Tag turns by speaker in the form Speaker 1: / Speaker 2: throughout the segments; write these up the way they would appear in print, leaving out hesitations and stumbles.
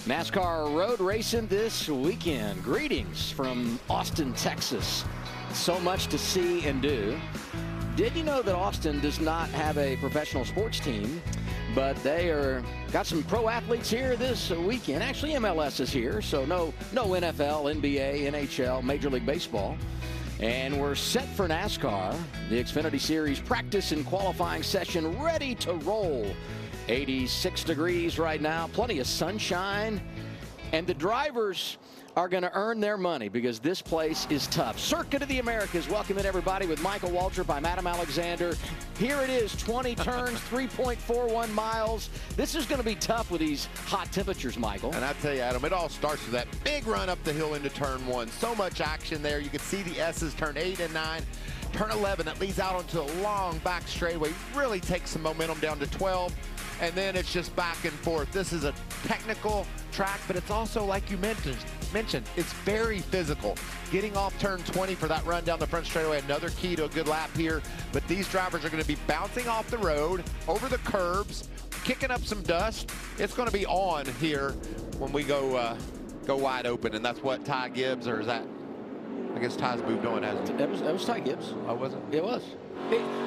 Speaker 1: NASCAR road racing this weekend. Greetings from Austin, Texas. So much to see and do. Did you know that Austin does not have a professional sports team, but they got some pro athletes here this weekend. Actually, MLS is here, so no NFL, NBA, NHL, Major League Baseball. And we're set for NASCAR. The Xfinity Series practice and qualifying session ready to roll. 86 degrees right now, plenty of sunshine. And the drivers are going to earn their money because this place is tough. Circuit of the Americas, welcoming everybody with Michael Waltrip. I'm Adam Alexander. Here it is, 20 turns, 3.41 miles. This is going to be tough with these hot temperatures, Michael.
Speaker 2: And I tell you, Adam, it all starts with that big run up the hill into turn 1. So much action there. You can see the S's, turn 8 and 9. Turn 11, that leads out onto a long back straightaway. Really takes some momentum down to 12. And then it's just back and forth. This is a technical track, but it's also, like you mentioned, it's very physical. Getting off turn 20 for that run down the front straightaway, another key to a good lap here. But these drivers are going to be bouncing off the road, over the curbs, kicking up some dust. It's going to be on here when we go wide open, and that's what Ty Gibbs, or is that? I guess Ty's moved on, hasn't he?
Speaker 1: That was Ty Gibbs.
Speaker 2: Oh, was it?
Speaker 1: It was.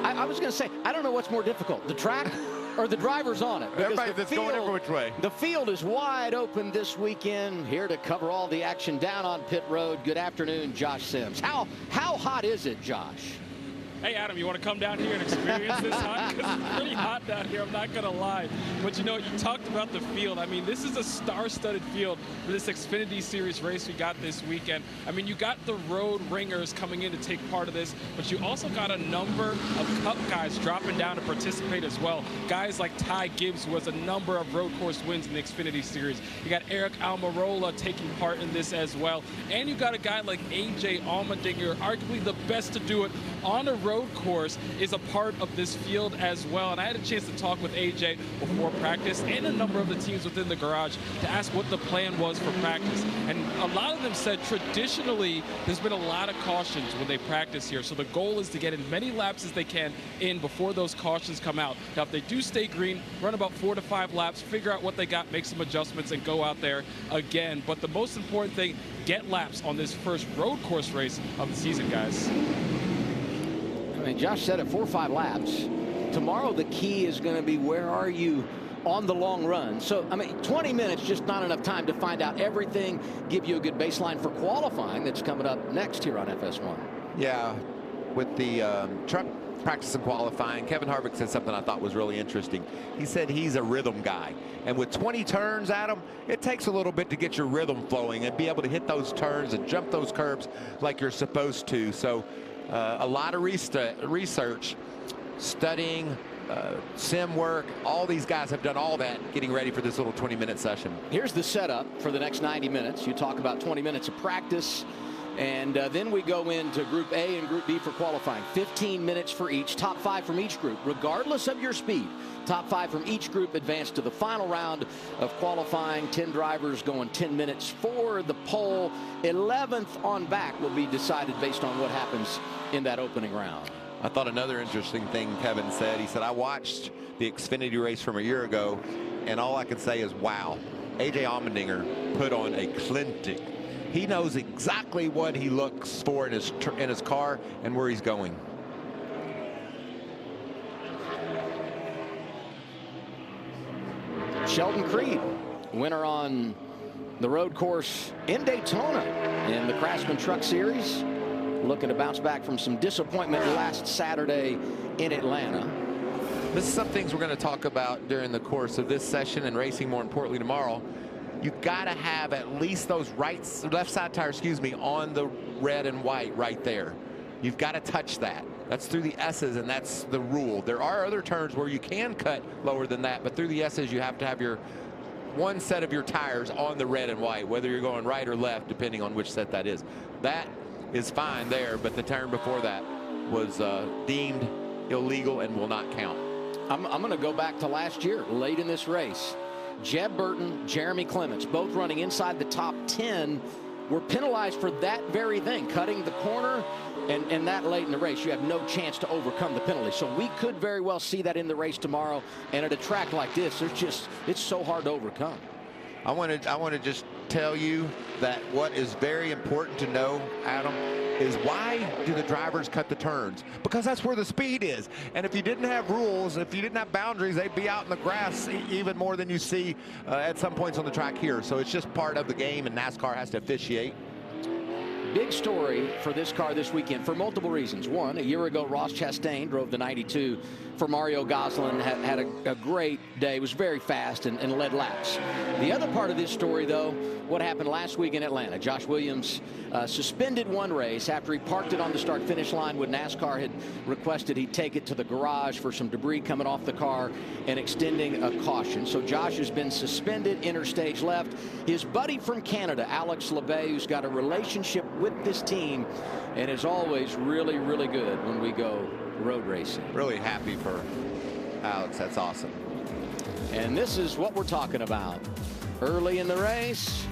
Speaker 1: I was going to say, I don't know what's more difficult, the track or the drivers on it.
Speaker 2: Everybody that's going every which way.
Speaker 1: The field is wide open this weekend. Here to cover all the action down on pit road. Good afternoon, Josh Sims. How hot is it, Josh?
Speaker 3: Hey, Adam, you want to come down here and experience this hot? Because it's pretty hot down here, I'm not going to lie. But, you know, you talked about the field. I mean, this is a star-studded field for this Xfinity Series race we got this weekend. I mean, you got the road ringers coming in to take part of this, but you also got a number of Cup guys dropping down to participate as well. Guys like Ty Gibbs, who has a number of road course wins in the Xfinity Series. You got Eric Almirola taking part in this as well. And you got a guy like A.J. Allmendinger, arguably the best to do it on a road course, is a part of this field as well. And I had a chance to talk with AJ before practice and a number of the teams within the garage to ask what the plan was for practice. And a lot of them said traditionally there's been a lot of cautions when they practice here. So the goal is to get as many laps as they can in before those cautions come out. Now, if they do stay green, run about 4 to 5 laps, figure out what they got, make some adjustments, and go out there again. But the most important thing, get laps on this first road course race of the season, guys.
Speaker 1: I mean, Josh said it, 4 or 5 laps. Tomorrow, the key is going to be where are you on the long run. So, I mean, 20 minutes, just not enough time to find out everything, give you a good baseline for qualifying that's coming up next here on FS1.
Speaker 2: Yeah, with the truck practice and qualifying, Kevin Harvick said something I thought was really interesting. He said he's a rhythm guy. And with 20 turns, Adam, it takes a little bit to get your rhythm flowing and be able to hit those turns and jump those curbs like you're supposed to. So, a lot of research, studying, sim work. All these guys have done all that getting ready for this little 20-minute session.
Speaker 1: Here's the setup for the next 90 minutes. You talk about 20 minutes of practice, and then we go into Group A and Group B for qualifying. 15 minutes for each, top 5 from each group, regardless of your speed. Top 5 from each group advance to the final round of qualifying. 10 drivers going 10 minutes for the pole. 11th on back will be decided based on what happens in that opening round.
Speaker 2: I thought another interesting thing Kevin said. He said, I watched the Xfinity race from a year ago, and all I can say is, wow, A.J. Allmendinger put on a clinic. He knows exactly what he looks for in his car and where he's going.
Speaker 1: Sheldon Creed, winner on the road course in Daytona in the Craftsman Truck Series, looking to bounce back from some disappointment last Saturday in Atlanta.
Speaker 2: This is some things we're going to talk about during the course of this session and racing, more importantly, tomorrow. You've got to have at least those left side tires, on the red and white right there. You've got to touch that. That's through the S's, and that's the rule. There are other turns where you can cut lower than that, but through the S's, you have to have your one set of your tires on the red and white, whether you're going right or left, depending on which set that is. That is fine there, but the turn before that was deemed illegal and will not count.
Speaker 1: I'm going to go back to last year, late in this race. Jeb Burton, Jeremy Clements, both running inside the top 10, were penalized for that very thing, cutting the corner, and that late in the race, you have no chance to overcome the penalty. So we could very well see that in the race tomorrow, and at a track like this, it's so hard to overcome.
Speaker 2: I want to just tell you that what is very important to know, Adam, is why do the drivers cut the turns? Because that's where the speed is. And if you didn't have rules, if you didn't have boundaries, they'd be out in the grass even more than you see at some points on the track here. So it's just part of the game, and NASCAR has to officiate.
Speaker 1: Big story for this car this weekend for multiple reasons. One, a year ago, Ross Chastain drove the 92 for Mario Gosselin, had a great day, was very fast and led laps. The other part of this story, though, what happened last week in Atlanta. Josh Williams suspended one race after he parked it on the start-finish line when NASCAR had requested he take it to the garage for some debris coming off the car and extending a caution. So Josh has been suspended, interstage left. His buddy from Canada, Alex Labbe, who's got a relationship with this team and is always really, really good when we go road racing.
Speaker 2: Really happy for Alex. That's awesome.
Speaker 1: And this is what we're talking about. Early in the race,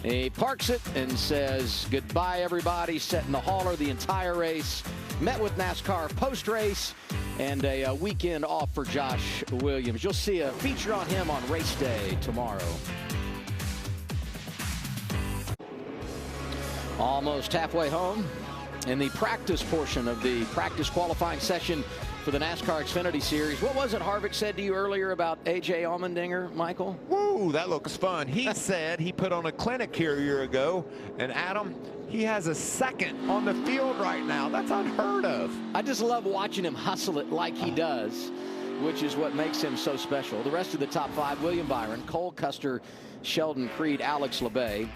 Speaker 1: he parks it and says goodbye, everybody, setting the hauler the entire race. Met with NASCAR post-race, and a weekend off for Josh Williams. You'll see a feature on him on race day tomorrow. Almost halfway home in the practice portion of the practice qualifying session for the NASCAR Xfinity Series. What was it Harvick said to you earlier about A.J. Allmendinger, Michael?
Speaker 2: Woo, that looks fun. He said he put on a clinic here a year ago, and Adam, he has a second on the field right now. That's unheard of.
Speaker 1: I just love watching him hustle it like he does, which is what makes him so special. The rest of the top five: William Byron, Cole Custer, Sheldon Creed, Alex Labbe.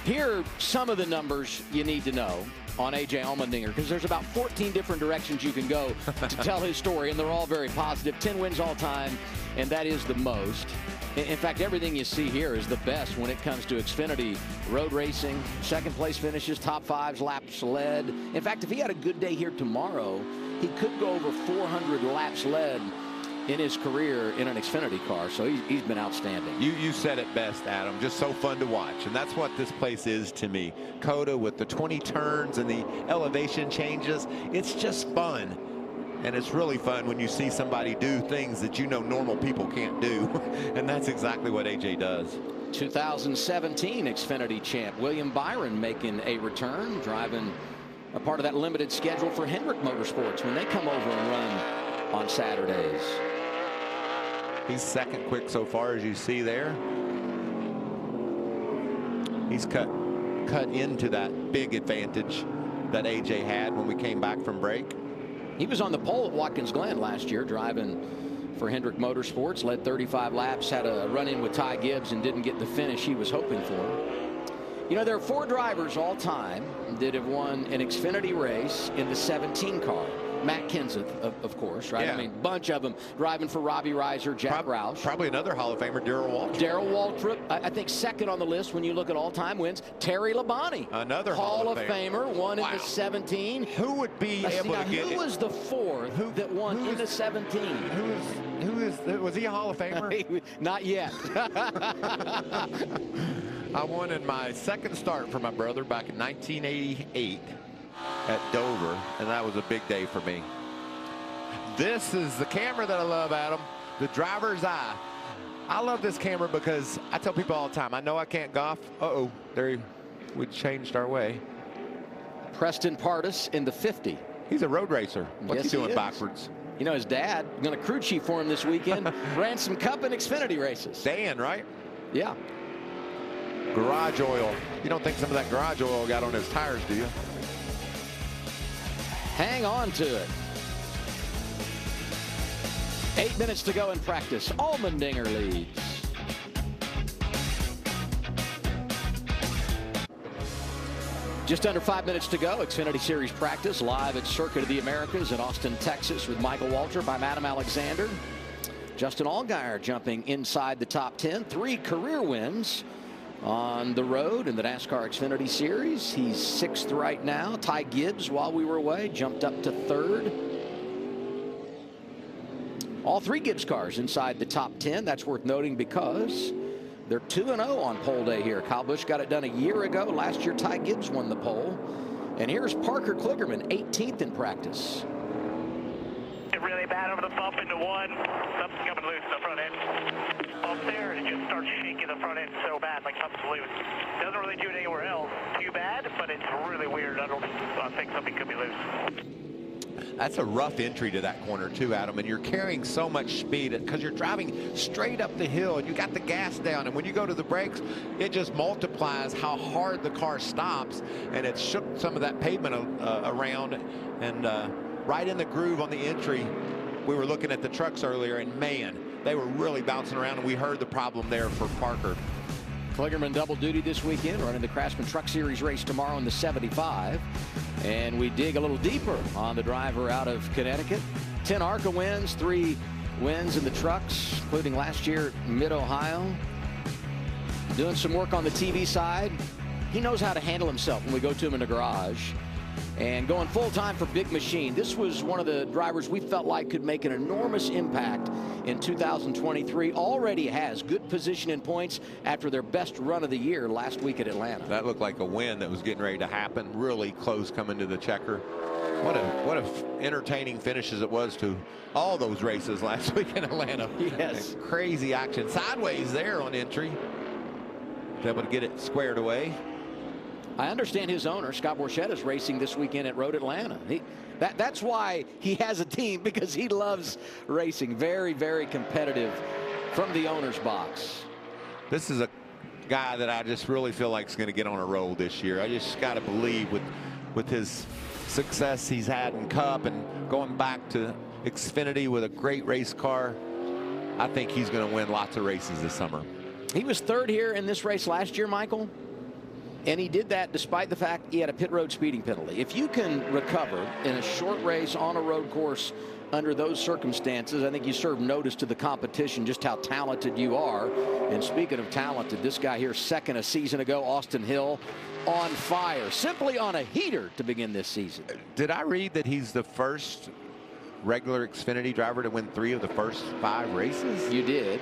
Speaker 1: Here are some of the numbers you need to know on A.J. Allmendinger, because there's about 14 different directions you can go to tell his story, and they're all very positive. 10 wins all time, and that is the most. In fact, everything you see here is the best when it comes to Xfinity road racing. Second place finishes, top fives, laps led. In fact, if he had a good day here tomorrow, he could go over 400 laps led in his career in an Xfinity car. So he's been outstanding.
Speaker 2: You said it best, Adam. Just so fun to watch, and that's what this place is to me. COTA with the 20 turns and the elevation changes. It's just fun. And it's really fun when you see somebody do things that you know normal people can't do. And that's exactly what AJ does. 2017
Speaker 1: Xfinity champ William Byron making a return, driving a part of that limited schedule for Hendrick Motorsports when they come over and run on Saturdays.
Speaker 2: He's second quick so far, as you see there. He's cut into that big advantage that AJ had when we came back from break.
Speaker 1: He was on the pole at Watkins Glen last year, driving for Hendrick Motorsports, led 35 laps, had a run-in with Ty Gibbs, and didn't get the finish he was hoping for. You know, there are 4 drivers all time that have won an Xfinity race in the 17 car. Matt Kenseth, of course, right?
Speaker 2: Yeah.
Speaker 1: I mean, bunch of them driving for Robbie Reiser, Jack Roush.
Speaker 2: Probably another Hall of Famer, Darrell Waltrip.
Speaker 1: Darrell Waltrip, I think second on the list when you look at all-time wins. Terry Labonte,
Speaker 2: another
Speaker 1: Hall of Famer, won in the 17.
Speaker 2: Who would be able to get it?
Speaker 1: Who was the 4th that won in the 17?
Speaker 2: Was he a Hall of Famer?
Speaker 1: Not yet.
Speaker 2: I won in my second start for my brother back in 1988 at Dover, and that was a big day for me. This is the camera that I love, Adam, the driver's eye. I love this camera because I tell people all the time, I know I can't golf. We changed our way.
Speaker 1: Preston Pardus in the 50.
Speaker 2: He's a road racer. What's he doing backwards?
Speaker 1: You know, his dad, going to crew chief for him this weekend, ran some Cup and Xfinity races.
Speaker 2: Dan, right?
Speaker 1: Yeah.
Speaker 2: Garage oil. You don't think some of that garage oil got on his tires, do you?
Speaker 1: Hang on to it. 8 minutes to go in practice. Allmendinger leads. Just under 5 minutes to go. Xfinity Series practice live at Circuit of the Americas in Austin, Texas with Michael Waltrip. I'm Adam Alexander. Justin Allgaier jumping inside the top 10. 3 career wins on the road in the NASCAR Xfinity Series. He's 6th right now. Ty Gibbs, while we were away, jumped up to 3rd. All 3 Gibbs cars inside the top 10. That's worth noting because they're 2-0 on pole day here. Kyle Busch got it done a year ago. Last year, Ty Gibbs won the pole. And here's Parker Kligerman, 18th in practice.
Speaker 4: Really bad over the bump into one. Something's coming loose in the front end. Bump there, and it just starts shaking the front end so bad. like something's loose. Doesn't really do it anywhere else. Too bad, but it's really weird. I think something could be loose.
Speaker 2: That's a rough entry to that corner too, Adam, and you're carrying so much speed because you're driving straight up the hill and you got the gas down, and when you go to the brakes, it just multiplies how hard the car stops, and it shook some of that pavement around, and right in the groove on the entry. We were looking at the trucks earlier, and man, they were really bouncing around, and we heard the problem there for Parker.
Speaker 1: Kligerman double duty this weekend, running the Craftsman Truck Series race tomorrow in the 75. And we dig a little deeper on the driver out of Connecticut. 10 ARCA wins, 3 wins in the trucks, including last year at Mid-Ohio. Doing some work on the TV side. He knows how to handle himself when we go to him in the garage. And going full-time for Big Machine. This was one of the drivers we felt like could make an enormous impact in 2023. Already has good position in points after their best run of the year last week at Atlanta.
Speaker 2: That looked like a win that was getting ready to happen. Really close coming to the checker. What a entertaining finishes it was to all those races last week in Atlanta.
Speaker 1: Yes.
Speaker 2: Crazy action. Sideways there on entry. Able to get it squared away.
Speaker 1: I understand his owner, Scott Borchetta, is racing this weekend at Road Atlanta. That's why he has a team, because he loves racing. Very, very competitive from the owner's box.
Speaker 2: This is a guy that I just really feel like is going to get on a roll this year. I just got to believe with his success he's had in Cup and going back to Xfinity with a great race car, I think he's going to win lots of races this summer.
Speaker 1: He was third here in this race last year, Michael. And he did that despite the fact he had a pit road speeding penalty. If you can recover in a short race on a road course under those circumstances, I think you serve notice to the competition just how talented you are. And speaking of talented, this guy here, second a season ago, Austin Hill, on fire, simply on a heater to begin this season.
Speaker 2: Did I read that he's the first regular Xfinity driver to win 3 of the first 5 races?
Speaker 1: You did.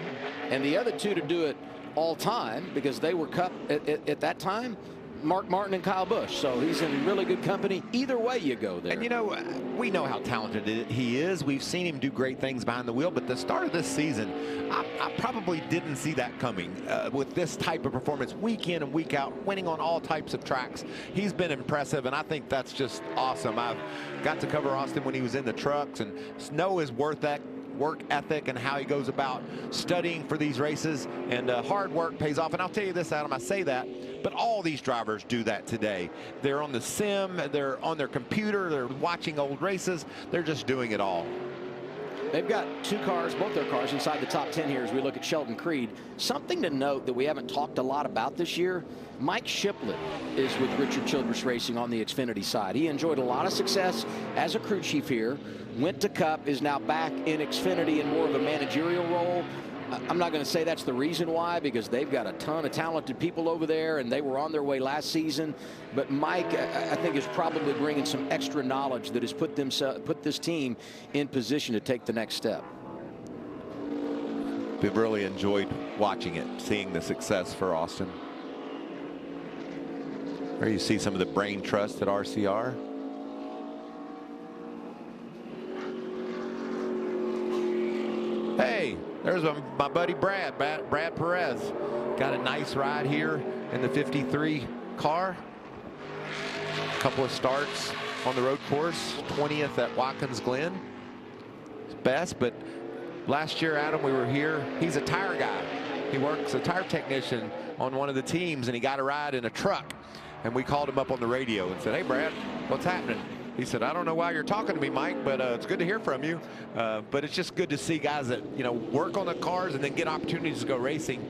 Speaker 1: And the other 2 to do it all time, because they were Cup at that time, Mark Martin and Kyle Busch. So he's in really good company. Either way you go there.
Speaker 2: And you know, we know how talented he is. We've seen him do great things behind the wheel, but the start of this season, I probably didn't see that coming. With this type of performance week in and week out, winning on all types of tracks, he's been impressive, and I think that's just awesome. I've got to cover Austin when he was in the trucks and know his work ethic and how he goes about studying for these races, and hard work pays off. And I'll tell you this, Adam, I say that, but all these drivers do that today. They're on the sim, they're on their computer, they're watching old races, they're just doing it all.
Speaker 1: They've got 2 cars, both their cars, inside the top 10 here as we look at Sheldon Creed. Something to note that we haven't talked a lot about this year, Mike Shiplett is with Richard Childress Racing on the Xfinity side. He enjoyed a lot of success as a crew chief here, went to Cup, is now back in Xfinity in more of a managerial role. I'm not going to say that's the reason why, because they've got a ton of talented people over there, and they were on their way last season. But Mike, I think, is probably bringing some extra knowledge that has put this team in position to take the next step.
Speaker 2: We've really enjoyed watching it, seeing the success for Austin. There you see some of the brain trust at RCR. Hey, there's my buddy Brad Perez. Got a nice ride here in the 53 car. Couple of starts on the road course, 20th at Watkins Glen. It's best, but last year, Adam, we were here. He's a tire guy. He works a tire technician on one of the teams, and he got a ride in a truck. And we called him up on the radio and said, "Hey, Brad, what's happening?" He said, "I don't know why you're talking to me, Mike, but it's good to hear from you." But it's just good to see guys that, you know, work on the cars and then get opportunities to go racing.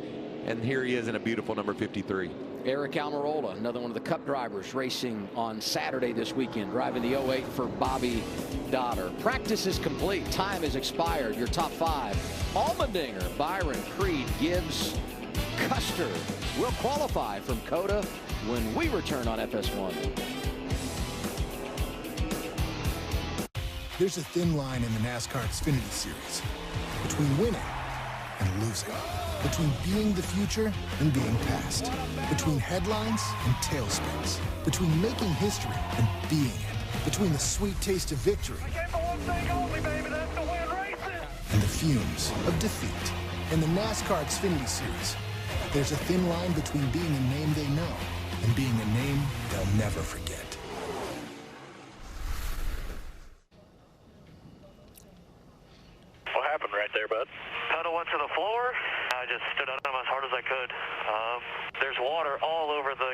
Speaker 2: And here he is in a beautiful number 53.
Speaker 1: Eric Almirola, another one of the Cup drivers, racing on Saturday this weekend, driving the 08 for Bobby Dodder. Practice is complete. Time has expired. Your top 5. Allmendinger, Byron, Creed, Gibbs, Custer will qualify from COTA when we return on FS1.
Speaker 5: There's a thin line in the NASCAR Xfinity Series between winning and losing, between being the future and being past, between headlines and tailspins, between making history and being it, between the sweet taste of victory and the fumes of defeat. In the NASCAR Xfinity Series, There's a thin line between being a name they know and being a name they'll never forget.
Speaker 4: What happened right there, bud? Pedal went to the floor. I just stood on them as hard as I could. There's water all over the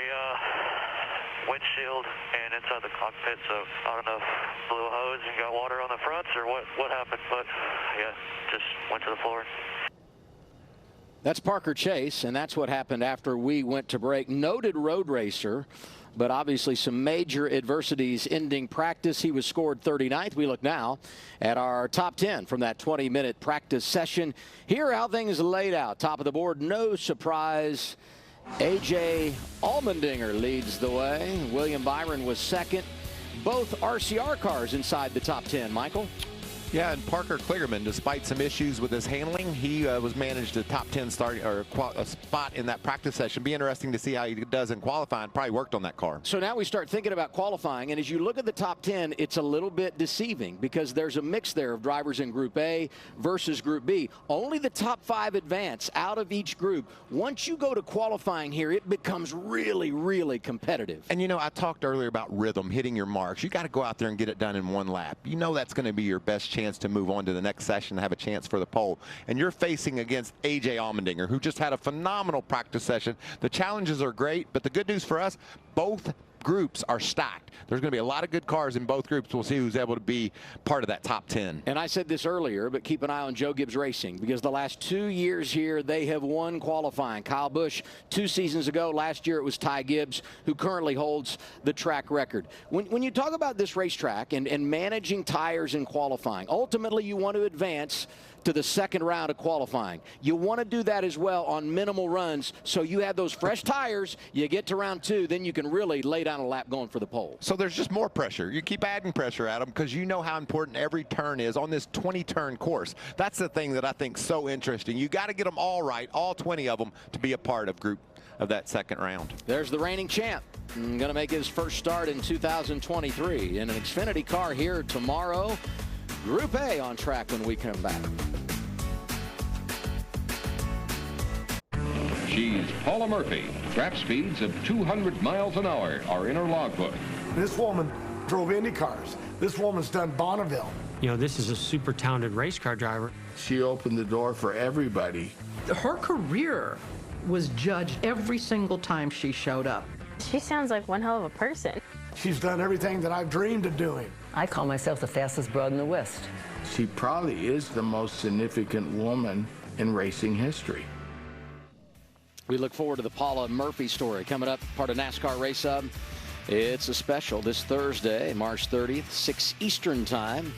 Speaker 4: windshield and inside the cockpit, so I don't know if blew a hose and got water on the fronts or what happened, but yeah, just went to the floor.
Speaker 1: That's Parker Chase, and that's what happened after we went to break. Noted road racer, but obviously some major adversities ending practice. He was scored 39th. We look now at our top 10 from that 20-minute practice session. Here how things laid out. Top of the board, no surprise. A.J. Allmendinger leads the way. William Byron was second. Both RCR cars inside the top 10, Michael.
Speaker 2: Yeah, and Parker Kligerman, despite some issues with his handling, he was managed a top 10 start or a spot in that practice session. Be interesting to see how he does in qualifying. Probably worked on that car.
Speaker 1: So now we start thinking about qualifying, and as you look at the top 10, it's a little bit deceiving because there's a mix there of drivers in Group A versus Group B. Only the top 5 advance out of each group. Once you go to qualifying here, it becomes really, really competitive.
Speaker 2: And you know, I talked earlier about rhythm, hitting your marks. You got to go out there and get it done in one lap. You know that's going to be your best chance to move on to the next session and have a chance for the pole. And you're facing against A.J. Allmendinger, who just had a phenomenal practice session. The challenges are great, but the good news for us, both groups are stacked. There's going to be a lot of good cars in both groups. We'll see who's able to be part of that top 10.
Speaker 1: And I said this earlier, but keep an eye on Joe Gibbs Racing because the last 2 years here, they have won qualifying. Kyle Busch 2 seasons ago. Last year, it was Ty Gibbs, who currently holds the track record. When you talk about this racetrack and managing tires in qualifying, ultimately you want to advance to the second round of qualifying. You want to do that as well on minimal runs so you have those fresh tires. You get to round 2, then you can really lay down a lap going for the pole.
Speaker 2: So there's just more pressure. You keep adding pressure at them because you know how important every turn is on this 20-turn course. That's the thing that I think is so interesting. You got to get them all right, all 20 of them, to be a part of that second round.
Speaker 1: There's the reigning champ. Going to make his first start in 2023 in an Xfinity car here tomorrow. Group A on track when we come back.
Speaker 6: She's Paula Murphy. Trap speeds of 200 miles an hour are in her logbook.
Speaker 7: This woman drove Indy cars. This woman's done Bonneville.
Speaker 8: You know, this is a super talented race car driver.
Speaker 9: She opened the door for everybody.
Speaker 10: Her career was judged every single time she showed up.
Speaker 11: She sounds like one hell of a person.
Speaker 7: She's done everything that I've dreamed of doing.
Speaker 12: I call myself the fastest broad in the West.
Speaker 9: She probably is the most significant woman in racing history.
Speaker 1: We look forward to the Paula Murphy story coming up, part of NASCAR Race Hub. It's a special this Thursday, March 30th, 6 Eastern time,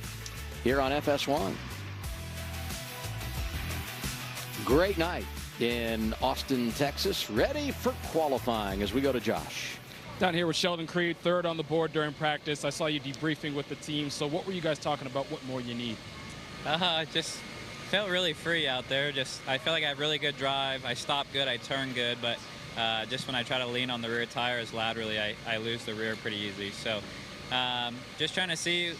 Speaker 1: here on FS1. Great night in Austin, Texas. Ready for qualifying as we go to Josh.
Speaker 3: Down here with Sheldon Creed, third on the board during practice. I saw you debriefing with the team. So what were you guys talking about? What more you need?
Speaker 13: Just felt really free out there. I felt like I have really good drive. I stop good, I turn good, but just when I try to lean on the rear tires laterally, I lose the rear pretty easy. So just trying to see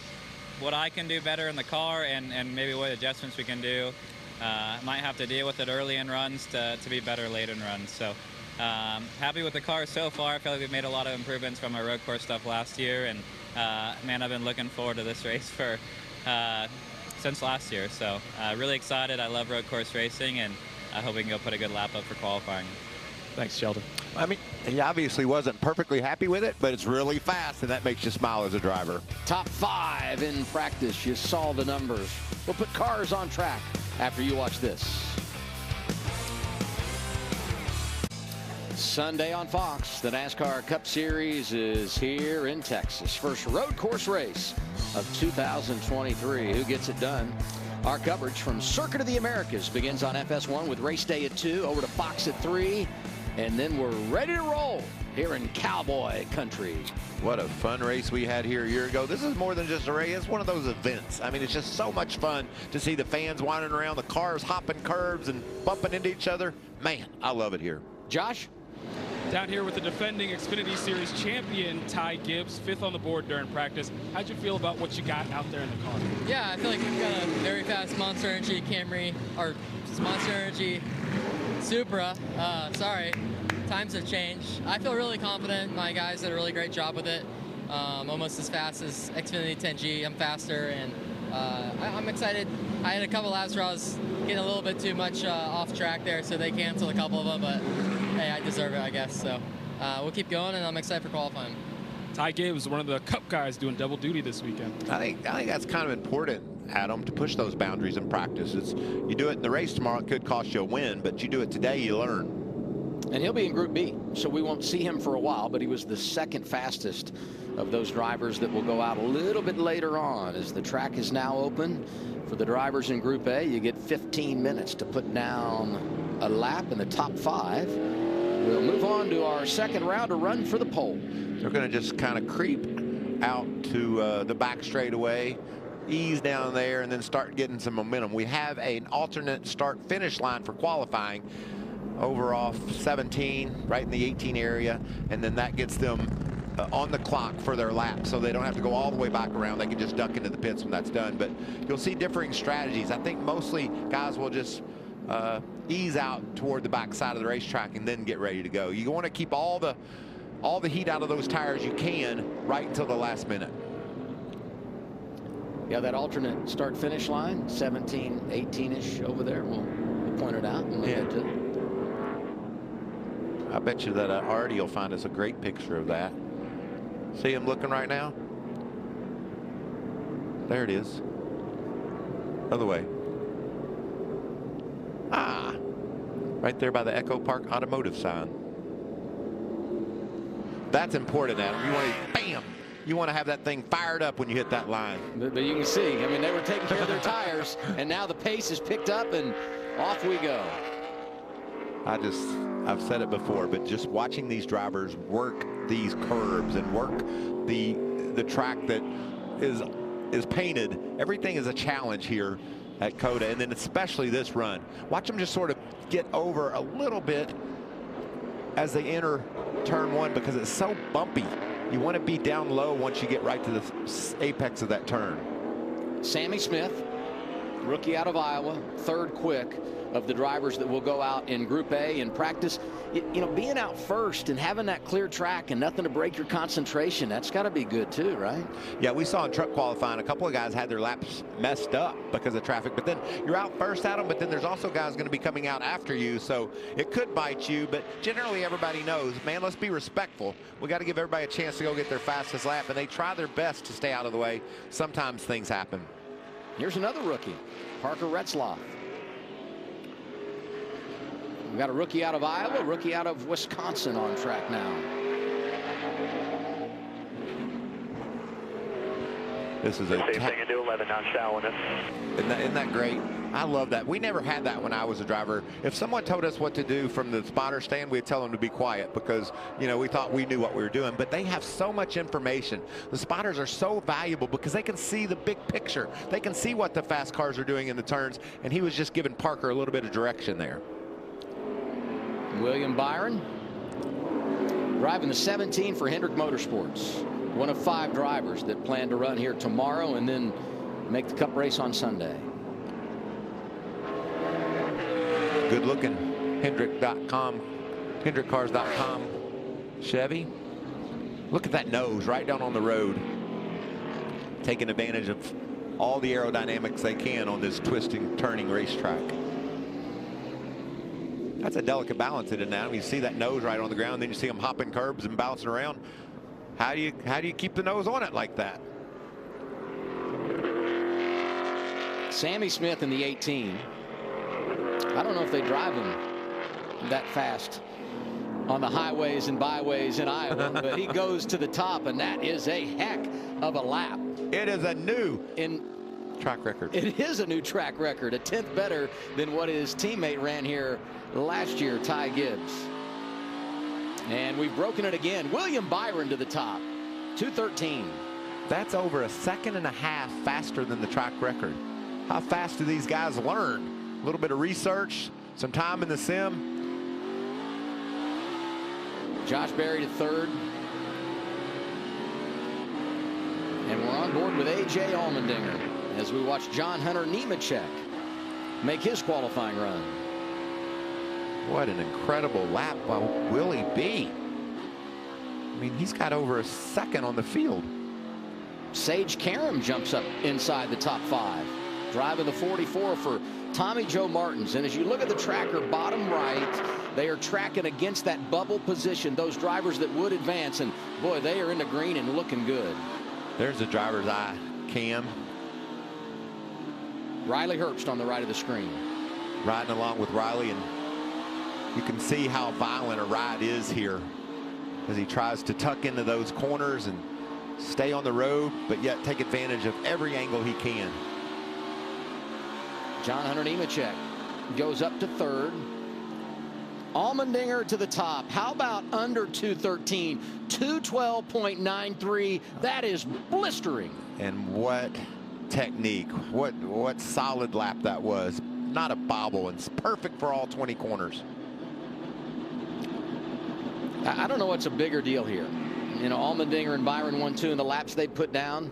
Speaker 13: what I can do better in the car and maybe what adjustments we can do. Might have to deal with it early in runs to be better late in runs. So happy with the car so far. I feel like we've made a lot of improvements from our road course stuff last year, and man, I've been looking forward to this race for since last year. So really excited. I love road course racing, and I hope we can go put a good lap up for qualifying.
Speaker 3: Thanks, Sheldon.
Speaker 2: I mean, he obviously wasn't perfectly happy with it, but it's really fast, and that makes you smile as a driver.
Speaker 1: Top 5 in practice. You saw the numbers. We'll put cars on track after you watch this. Sunday on Fox, the NASCAR Cup Series is here in Texas. First road course race of 2023. Who gets it done? Our coverage from Circuit of the Americas begins on FS1 with race day at 2, over to Fox at 3, and then we're ready to roll here in Cowboy Country.
Speaker 2: What a fun race we had here a year ago. This is more than just a race. It's one of those events. I mean, it's just so much fun to see the fans winding around, the cars hopping curbs and bumping into each other. Man, I love it here.
Speaker 1: Josh?
Speaker 3: Down here with the defending Xfinity Series champion, Ty Gibbs, 5th on the board during practice. How'd you feel about what you got out there in the car?
Speaker 14: Yeah, I feel like we've got a very fast Monster Energy Camry, or Monster Energy Supra. Sorry, times have changed. I feel really confident. My guys did a really great job with it. Almost as fast as Xfinity 10G. I'm faster, and I'm excited. I had a couple laps where I was getting a little bit too much off track there, so they canceled a couple of them, but hey, I deserve it, I guess. So we'll keep going, and I'm excited for qualifying.
Speaker 3: Ty Gibbs, one of the Cup guys, doing double duty this weekend.
Speaker 2: I think that's kind of important, Adam, to push those boundaries in practice. You do it in the race tomorrow, it could cost you a win, but you do it today, you learn.
Speaker 1: And he'll be in Group B, so we won't see him for a while, but he was the second fastest of those drivers that will go out a little bit later on. As the track is now open for the drivers in Group A, you get 15 minutes to put down a lap in the top 5. We'll move on to our second round to run for the pole.
Speaker 2: They're going to just kind of creep out to the back straightaway, ease down there, and then start getting some momentum. We have an alternate start-finish line for qualifying over off 17, right in the 18 area, and then that gets them on the clock for their lap, so they don't have to go all the way back around. They can just duck into the pits when that's done. But you'll see differing strategies. I think mostly guys will just ease out toward the back side of the racetrack and then get ready to go. You want to keep all the heat out of those tires you can right until the last minute.
Speaker 1: Yeah, that alternate start-finish line, 17, 18-ish over there. We'll point it out and we'll get to it.
Speaker 2: I bet you that Artie will find us a great picture of that. See him looking right now? There it is. Other way. Ah, right there by the Echo Park Automotive sign. That's important, Adam. You want to, bam! You want to have that thing fired up when you hit that line.
Speaker 1: But you can see, I mean, they were taking care of their tires, and now the pace is picked up, and off we go.
Speaker 2: I've said it before, but just watching these drivers work these curbs and work the track that is painted, everything is a challenge here at COTA, and then especially this run. Watch them just sort of get over a little bit as they enter turn 1 because it's so bumpy. You want to be down low once you get right to the apex of that turn.
Speaker 1: Sammy Smith, rookie out of Iowa, third quick of the drivers that will go out in Group A in practice. You know, being out first and having that clear track and nothing to break your concentration, that's got to be good too, right?
Speaker 2: Yeah, we saw in truck qualifying a couple of guys had their laps messed up because of traffic, but then you're out first, Adam, but then there's also guys going to be coming out after you, so it could bite you, but generally everybody knows, man, let's be respectful. We got to give everybody a chance to go get their fastest lap, and they try their best to stay out of the way. Sometimes things happen.
Speaker 1: Here's another rookie, Parker Retzlaff. We've got a rookie out of Iowa, rookie out of Wisconsin on track now.
Speaker 2: This is a
Speaker 4: same thing into 11 knots down.
Speaker 2: Isn't that great? I love that. We never had that when I was a driver. If someone told us what to do from the spotter stand, we'd tell them to be quiet because, you know, we thought we knew what we were doing. But they have so much information. The spotters are so valuable because they can see the big picture. They can see what the fast cars are doing in the turns, and he was just giving Parker a little bit of direction there.
Speaker 1: William Byron driving the 17 for Hendrick Motorsports. One of 5 drivers that plan to run here tomorrow and then make the Cup race on Sunday.
Speaker 2: Good looking Hendrick.com, HendrickCars.com Chevy. Look at that nose right down on the road. Taking advantage of all the aerodynamics they can on this twisting, turning racetrack. That's a delicate balance in it now. You see that nose right on the ground, then you see them hopping curbs and bouncing around. How do you keep the nose on it like that?
Speaker 1: Sammy Smith in the 18. I don't know if they drive him that fast on the highways and byways in Iowa, but he goes to the top, and that is a heck of a lap.
Speaker 2: It is a new track record.
Speaker 1: It is a new track record, a 10th better than what his teammate ran here last year, Ty Gibbs. And we've broken it again. William Byron to the top, 2:13.
Speaker 2: That's over 1.5 seconds faster than the track record. How fast do these guys learn? A little bit of research, some time in the sim.
Speaker 1: Josh Berry to 3rd. And we're on board with A.J. Allmendinger as we watch John Hunter Nemechek make his qualifying run.
Speaker 2: What an incredible lap by Willie B. I mean, he's got over a second on the field.
Speaker 1: Sage Karam jumps up inside the top 5, driving the 44 for Tommy Joe Martins. And as you look at the tracker bottom right, they are tracking against that bubble position, those drivers that would advance, and boy, they are in the green and looking good.
Speaker 2: There's the driver's eye cam.
Speaker 1: Riley Herbst on the right of the screen,
Speaker 2: riding along with Riley, and you can see how violent a ride is here as he tries to tuck into those corners and stay on the road, but yet take advantage of every angle he can.
Speaker 1: John Hunter Nemechek goes up to 3rd. Allmendinger to the top. How about under 213? 212.93. That is blistering.
Speaker 2: And what technique. What solid lap that was. Not a bobble. And it's perfect for all 20 corners.
Speaker 1: I don't know what's a bigger deal here. You know, Allmendinger and Byron 1-2 in the laps they put down,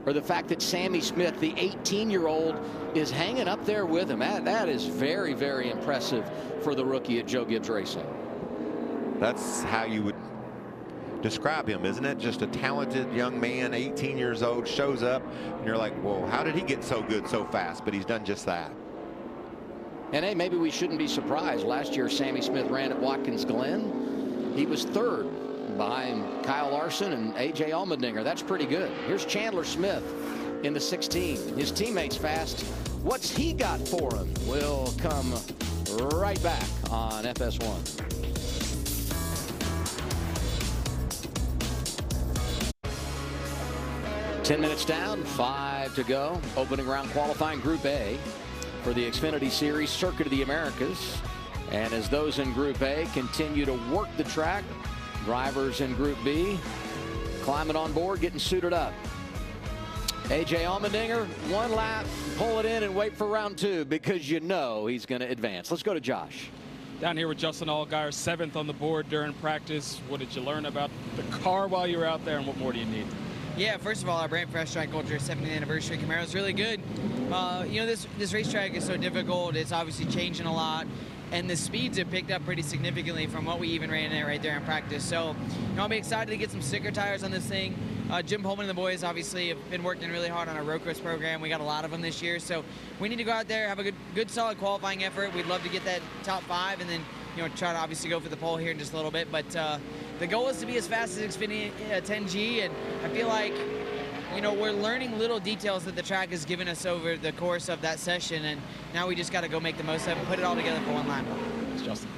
Speaker 1: or the fact that Sammy Smith, the 18-year-old, is hanging up there with him. That is very, very impressive for the rookie at Joe Gibbs Racing.
Speaker 2: That's how you would describe him, isn't it? Just a talented young man, 18 years old, shows up, and you're like, well, how did he get so good so fast? But he's done just that.
Speaker 1: And hey, maybe we shouldn't be surprised. Last year, Sammy Smith ran at Watkins Glen. He was 3rd behind Kyle Larson and A.J. Allmendinger. That's pretty good. Here's Chandler Smith in the 16. His teammate's fast. What's he got for him? We'll come right back on FS1. Ten minutes down, 5 to go. Opening round qualifying Group A for the Xfinity Series Circuit of the Americas. And as those in Group A continue to work the track, drivers in Group B climbing on board, getting suited up. A.J. Allmendinger, 1 lap, pull it in and wait for round 2 because you know he's going to advance. Let's go to Josh.
Speaker 3: Down here with Justin Allgaier, 7th on the board during practice. What did you learn about the car while you were out there, and what more do you need?
Speaker 15: Yeah, first of all, our brand fresh track culture 70th anniversary Camaro is really good. You know, this racetrack is so difficult. It's obviously changing a lot. And the speeds have picked up pretty significantly from what we even ran in right there in practice. So, you know, I'll be excited to get some sticker tires on this thing. Jim Pullman and the boys obviously have been working really hard on our road course program. We got a lot of them this year. So we need to go out there, have a good solid qualifying effort. We'd love to get that top 5 and then, you know, try to obviously go for the pole here in just a little bit. But the goal is to be as fast as Xfinity 10G. And I feel like, you know, we're learning little details that the track has given us over the course of that session, and now we just got to go make the most of it and put it all together for one lap.
Speaker 3: Thanks, Justin.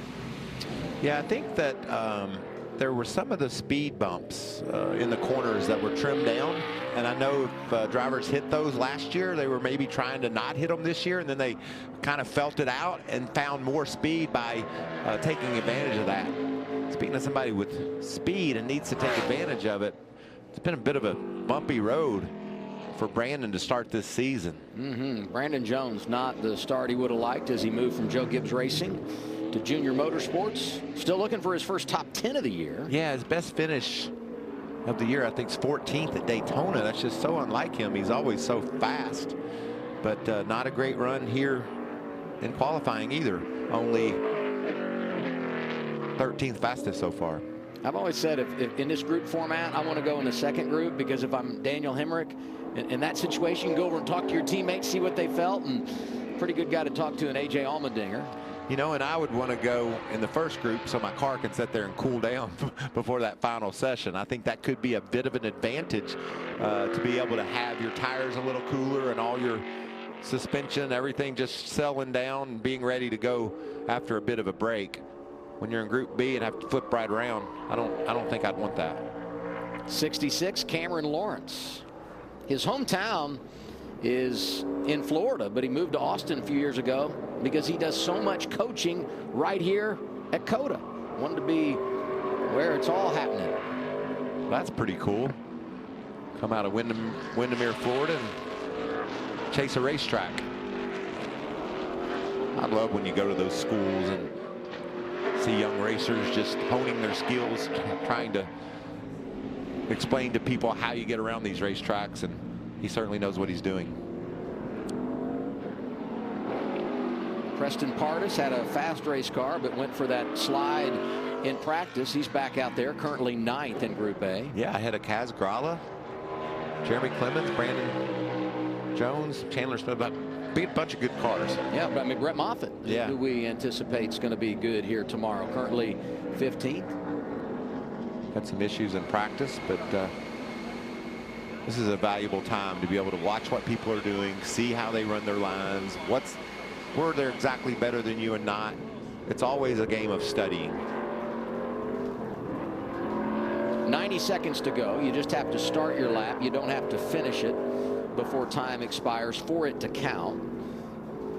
Speaker 2: Yeah, I think that there were some of the speed bumps in the corners that were trimmed down, and I know if drivers hit those last year, they were maybe trying to not hit them this year, and then they kind of felt it out and found more speed by taking advantage of that. Speaking of somebody with speed and needs to take advantage of it, it's been a bit of a bumpy road for Brandon to start this season.
Speaker 1: Brandon Jones, not the start he would have liked as he moved from Joe Gibbs Racing to Junior Motorsports. Still looking for his first top 10 of the year.
Speaker 2: Yeah, his best finish of the year, I think, is 14th at Daytona. That's just so unlike him. He's always so fast, but not a great run here in qualifying either. Only 13th fastest so far.
Speaker 1: I've always said if in this group format, I want to go in the second group, because if I'm Daniel Hemrick in that situation, go over and talk to your teammates, see what they felt, and pretty good guy to talk to in A.J. Allmendinger.
Speaker 2: You know, and I would want to go in the first group so my car can sit there and cool down before that final session. I think that could be a bit of an advantage to be able to have your tires a little cooler and all your suspension, everything just settling down and being ready to go after a bit of a break. When you're in Group B and have to flip right around, I don't think I'd want that.
Speaker 1: 66, Cameron Lawrence. His hometown is in Florida, but he moved to Austin a few years ago because he does so much coaching right here at COTA. Wanted to be where it's all happening.
Speaker 2: Well, that's pretty cool. Come out of Windermere, Florida, and chase a racetrack. I love when you go to those schools and see young racers just honing their skills, trying to explain to people how you get around these racetracks, and he certainly knows what he's doing.
Speaker 1: Preston Pardus had a fast race car, but went for that slide in practice. He's back out there, currently 9th in Group A.
Speaker 2: Yeah, ahead of Kaz Grala, Jeremy Clements, Brandon Jones, Chandler Smith. About a big bunch of good cars.
Speaker 1: Yeah, but I mean, Brett Moffitt, who we anticipate is going to be good here tomorrow. Currently 15th.
Speaker 2: Had some issues in practice, but this is a valuable time to be able to watch what people are doing, see how they run their lines, where they're exactly better than you and not. It's always a game of studying.
Speaker 1: 90 seconds to go. You just have to start your lap. You don't have to finish it before time expires for it to count.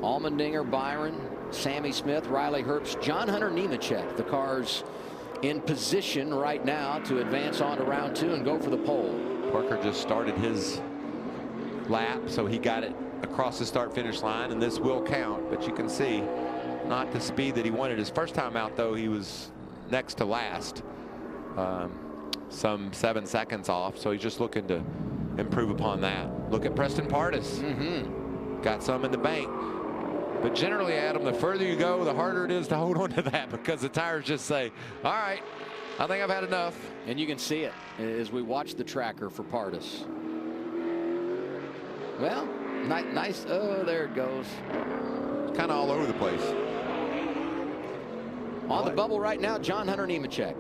Speaker 1: Allmendinger, Byron, Sammy Smith, Riley Herbst, John Hunter Nemechek. The cars in position right now to advance on to round 2 and go for the pole.
Speaker 2: Parker just started his lap, so he got it across the start-finish line, and this will count. But you can see, not the speed that he wanted. His first time out, though, he was next to last, some 7 seconds off. So he's just looking to improve upon that. Look at Preston Pardus. Got some in the bank. But generally, Adam, the further you go, the harder it is to hold on to that, because the tires just say, all right, I think I've had enough.
Speaker 1: And you can see it as we watch the tracker for Pardus. Well, nice. Oh, there it goes.
Speaker 2: Kind of all over the place.
Speaker 1: On the bubble right now, John Hunter Nemechek.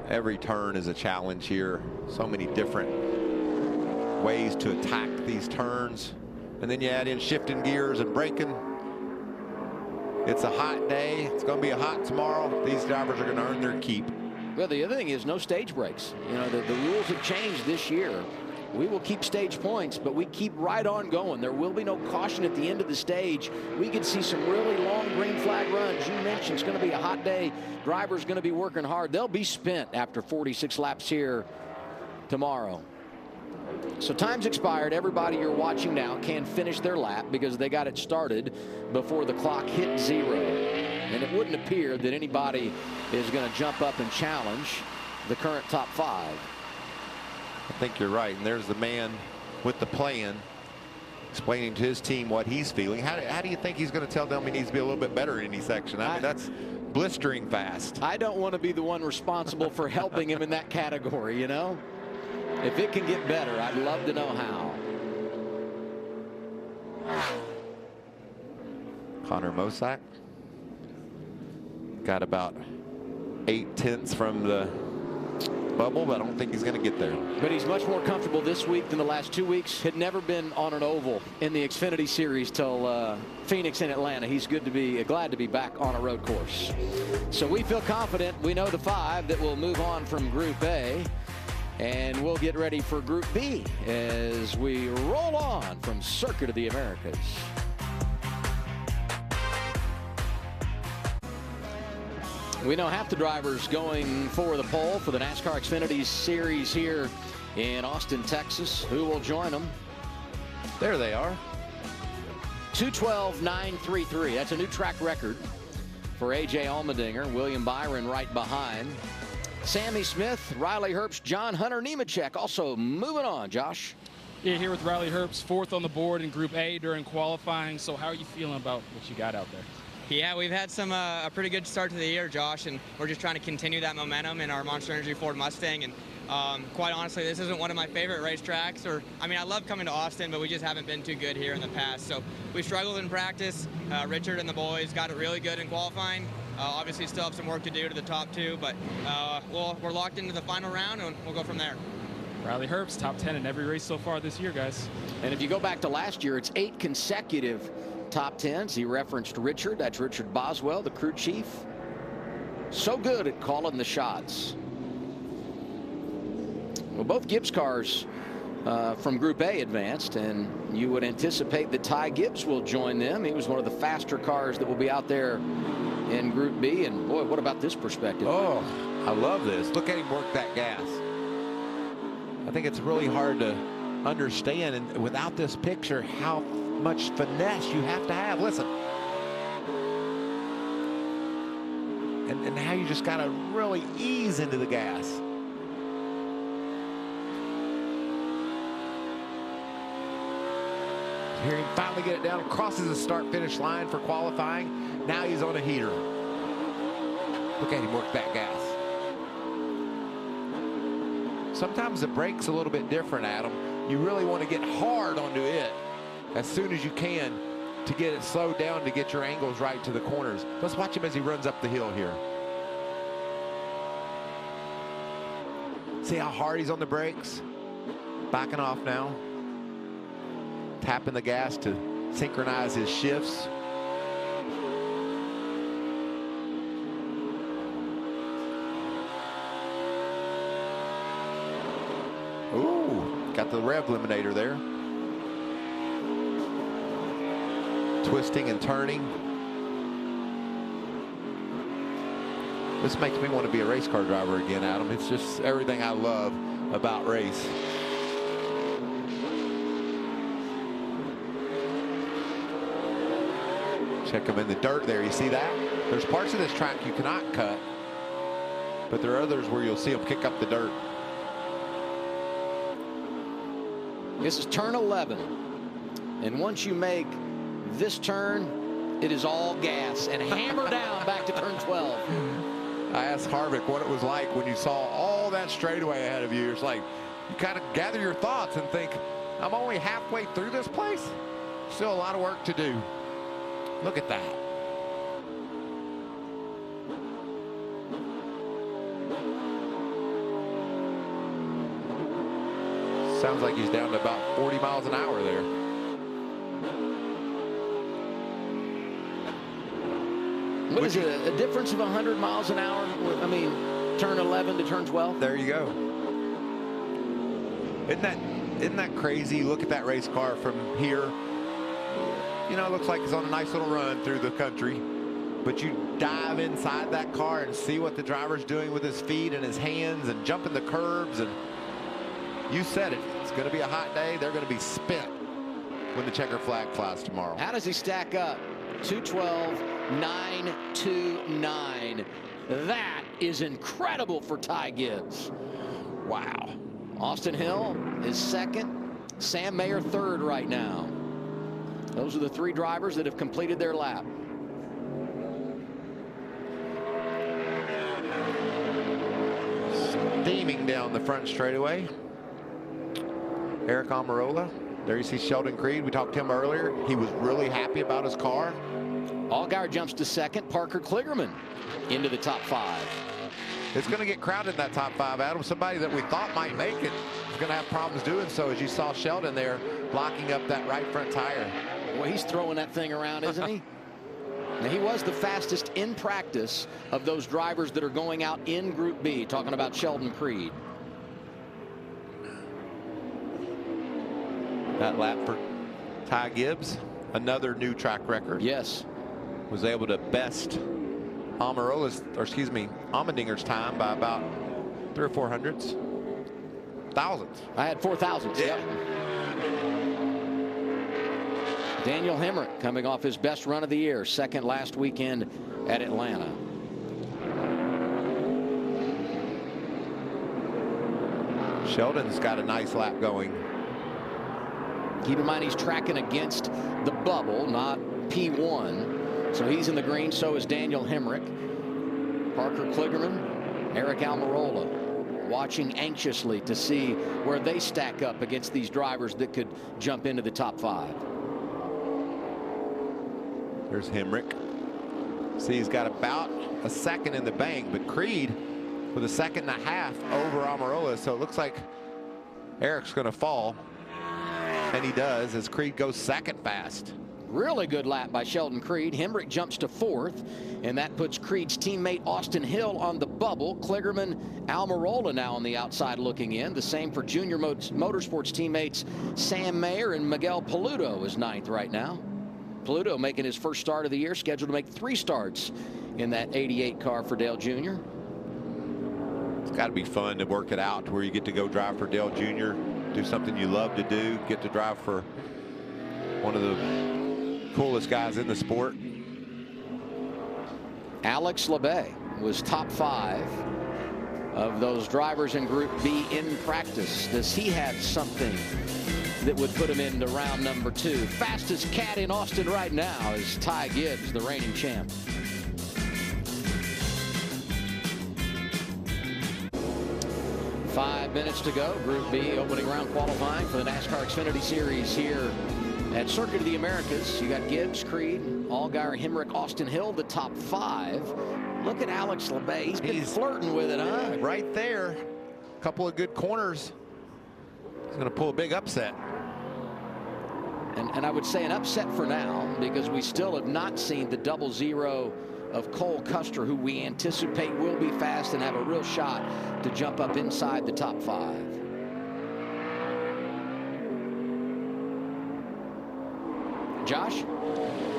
Speaker 2: Every turn is a challenge here. So many different ways to attack these turns. And then you add in shifting gears and braking. It's a hot day. It's going to be a hot tomorrow. These drivers are going to earn their keep.
Speaker 1: Well, the other thing is no stage breaks. You know, the rules have changed this year. We will keep stage points, but we keep right on going. There will be no caution at the end of the stage. We could see some really long green flag runs. You mentioned it's going to be a hot day. Drivers going to be working hard. They'll be spent after 46 laps here tomorrow. So time's expired. Everybody you're watching now can finish their lap because they got it started before the clock hit 0. And it wouldn't appear that anybody is going to jump up and challenge the current top 5.
Speaker 2: I think you're right. And there's the man with the plan explaining to his team what he's feeling. How do you think he's going to tell them he needs to be a little bit better in any section? I mean, that's blistering fast.
Speaker 1: I don't want to be the one responsible for helping him in that category, you know? If it can get better, I'd love to know how.
Speaker 2: Connor Mosack got about 8/10 from the bubble, but I don't think he's going to get there.
Speaker 1: But he's much more comfortable this week than the last 2 weeks. Had never been on an oval in the Xfinity Series till Phoenix and Atlanta. He's glad to be back on a road course. So we feel confident. We know the 5 that will move on from Group A. And we'll get ready for Group B as we roll on from Circuit of the Americas. We know half the drivers going for the pole for the NASCAR Xfinity Series here in Austin, Texas. Who will join them? There they are. 2:12.933. That's a new track record for A.J. Allmendinger. William Byron right behind. Sammy Smith, Riley Herbst, John Hunter Nemechek also moving on. Josh?
Speaker 3: Yeah, here with Riley Herbst, 4th on the board in Group A during qualifying. So how are you feeling about what you got out there?
Speaker 16: Yeah, we've had a pretty good start to the year, Josh, and we're just trying to continue that momentum in our Monster Energy Ford Mustang. And quite honestly, this isn't one of my favorite racetracks. I mean, I love coming to Austin, but we just haven't been too good here in the past. So we struggled in practice. Richard and the boys got it really good in qualifying. Obviously, still have some work to do to the top 2, but we're locked into the final round, and we'll go from there.
Speaker 3: Riley Herbst, top 10 in every race so far this year, guys.
Speaker 1: And if you go back to last year, it's 8 consecutive top 10s. He referenced Richard. That's Richard Boswell, the crew chief. So good at calling the shots. Well, both Gibbs cars from Group A advanced, and you would anticipate that Ty Gibbs will join them. He was one of the faster cars that will be out there in Group B. And boy, what about this perspective?
Speaker 2: Oh, I love this. Look at him work that gas. I think it's really hard to understand, and without this picture, how much finesse you have to have. Listen. And how you just got to really ease into the gas. Here he finally get it down, crosses the start-finish line for qualifying. Now he's on a heater. Look at him work that gas. Sometimes the brake's a little bit different, Adam. You really want to get hard onto it as soon as you can to get it slowed down to get your angles right to the corners. Let's watch him as he runs up the hill here. See how hard he's on the brakes? Backing off now. Tapping the gas to synchronize his shifts. Ooh, got the rev eliminator there. Twisting and turning. This makes me want to be a race car driver again, Adam. It's just everything I love about race. Check him in the dirt there. You see that? There's parts of this track you cannot cut, but there are others where you'll see him kick up the dirt.
Speaker 1: This is turn 11. And once you make this turn, it is all gas and hammer down back to turn 12.
Speaker 2: I asked Harvick what it was like when you saw all that straightaway ahead of you. It's like you kind of gather your thoughts and think, I'm only halfway through this place. Still a lot of work to do. Look at that. Sounds like he's down to about 40 miles an hour there.
Speaker 1: What is it, a difference of 100 miles an hour? I mean, turn 11 to turn 12?
Speaker 2: There you go. Isn't that crazy? Look at that race car from here. You know, it looks like it's on a nice little run through the country. But you dive inside that car and see what the driver's doing with his feet and his hands and jumping the curbs. And you said it. It's going to be a hot day. They're going to be spent when the checker flag flies tomorrow.
Speaker 1: How does he stack up? 212, 929. That is incredible for Ty Gibbs. Wow. Austin Hill is second. Sam Mayer third right now. Those are the three drivers that have completed their lap.
Speaker 2: Steaming down the front straightaway. Eric Almirola. There you see Sheldon Creed. We talked to him earlier. He was really happy about his car.
Speaker 1: Allgaier jumps to second. Parker Kligerman into the top 5.
Speaker 2: It's going to get crowded in that top 5, Adam. Somebody that we thought might make it is going to have problems doing so, as you saw Sheldon there blocking up that right front tire.
Speaker 1: Well, he's throwing that thing around, isn't he? Now, he was the fastest in practice of those drivers that are going out in Group B, talking about Sheldon Creed.
Speaker 2: That lap for Ty Gibbs, another new track record.
Speaker 1: Yes.
Speaker 2: Was able to best Allmendinger's time by about 300 or 400 thousandths.
Speaker 1: I had 4,000.
Speaker 2: Yeah.
Speaker 1: Yep. Daniel Hemrick coming off his best run of the year, second last weekend at Atlanta.
Speaker 2: Sheldon's got a nice lap going.
Speaker 1: Keep in mind he's tracking against the bubble, not P1. So he's in the green, so is Daniel Hemrick. Parker Kligerman, Eric Almirola watching anxiously to see where they stack up against these drivers that could jump into the top 5.
Speaker 2: There's Hemrick. See, he's got about a second in the bank, but Creed with a second and a half over Almirola. So it looks like Eric's going to fall. And he does, as Creed goes second fast.
Speaker 1: Really good lap by Sheldon Creed. Hemrick jumps to 4th, and that puts Creed's teammate Austin Hill on the bubble. Kligerman, Almirola now on the outside looking in. The same for Junior Motorsports teammates Sam Mayer, and Miguel Paludo is 9th right now. Paludo making his first start of the year, scheduled to make 3 starts in that 88 car for Dale Jr.
Speaker 2: It's got to be fun to work it out to where you get to go drive for Dale Jr., do something you love to do, get to drive for one of the coolest guys in the sport.
Speaker 1: Alex Labbe was top 5 of those drivers in Group B in practice. Does he have something that would put him into round number 2. Fastest cat in Austin right now is Ty Gibbs, the reigning champ. Five minutes to go. Group B opening round qualifying for the NASCAR Xfinity Series here at Circuit of the Americas. You got Gibbs, Creed, Allgaier, Hemrick, Austin Hill, the top 5. Look at Alex LeBay. He's been flirting with it, huh?
Speaker 2: Right there. A couple of good corners. He's going to pull a big upset.
Speaker 1: And I would say an upset for now, because we still have not seen the 0-0 of Cole Custer, who we anticipate will be fast and have a real shot to jump up inside the top 5. Josh?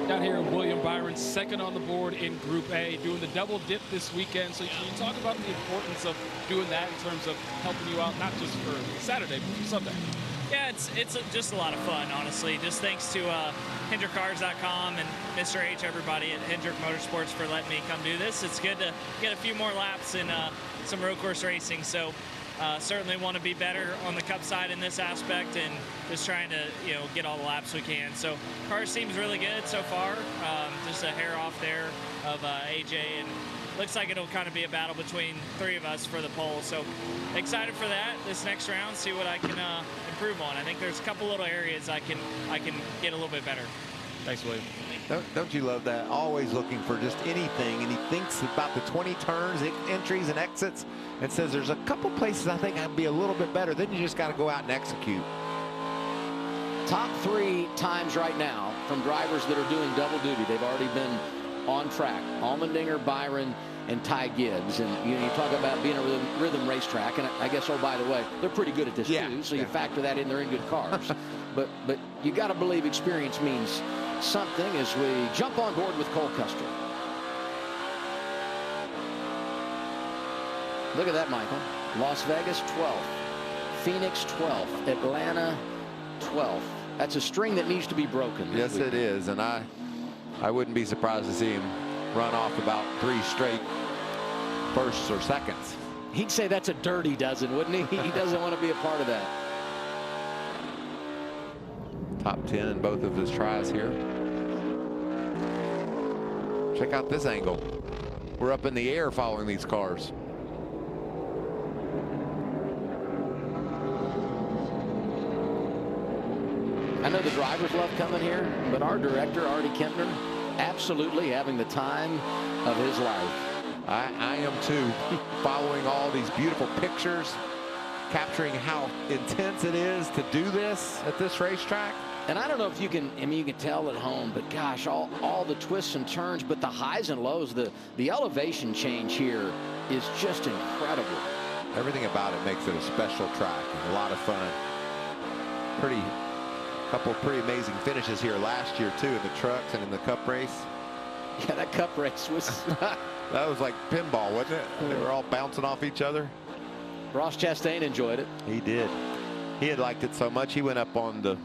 Speaker 3: Down here, William Byron, second on the board in Group A, doing the double dip this weekend. So you talk about the importance of doing that in terms of helping you out, not just for Saturday, but for Sunday.
Speaker 17: Yeah, it's just a lot of fun, honestly. Just thanks to HendrickCars.com and Mr. H, everybody at Hendrick Motorsports for letting me come do this. It's good to get a few more laps in some road course racing. So certainly want to be better on the Cup side in this aspect, and just trying to get all the laps we can. So car seems really good so far. Just a hair off there of AJ, and looks like it'll kind of be a battle between 3 of us for the pole. So excited for that this next round, see what I can improve on. I think there's a couple little areas I can get a little bit better.
Speaker 3: Thanks, William.
Speaker 2: Don't you love that? Always looking for just anything, and he thinks about the 20 turns, entries, and exits, and says there's a couple places I think I'd be a little bit better. Then you just got to go out and execute.
Speaker 1: Top 3 times right now from drivers that are doing double duty. They've already been on track. Allmendinger, Byron, and Ty Gibbs. And you talk about being a rhythm racetrack, and I guess, oh, by the way, they're pretty good at this too, so you factor that in. They're in good cars. but you got to believe experience means something as we jump on board with Cole Custer. Look at that, Michael. Las Vegas 12th, Phoenix 12th, Atlanta 12th. That's a string that needs to be broken.
Speaker 2: Yes, it is, and I wouldn't be surprised to see him run off about 3 straight firsts or seconds.
Speaker 1: He'd say that's a dirty dozen, wouldn't he? He doesn't want to be a part of that.
Speaker 2: Top 10 in both of his tries here. Check out this angle. We're up in the air following these cars.
Speaker 1: I know the drivers love coming here, but our director, Artie Kempner, absolutely having the time of his life.
Speaker 2: I am too, following all these beautiful pictures, capturing how intense it is to do this at this racetrack.
Speaker 1: And I don't know if you can, you can tell at home, but gosh, all the twists and turns, but the highs and lows, the elevation change here is just incredible.
Speaker 2: Everything about it makes it a special track and a lot of fun. Couple of pretty amazing finishes here last year too, in the trucks and in the Cup race.
Speaker 1: Yeah, that Cup race was
Speaker 2: that was like pinball, wasn't it? They were all bouncing off each other.
Speaker 1: Ross Chastain enjoyed it.
Speaker 2: He did. He had liked it so much he went up on the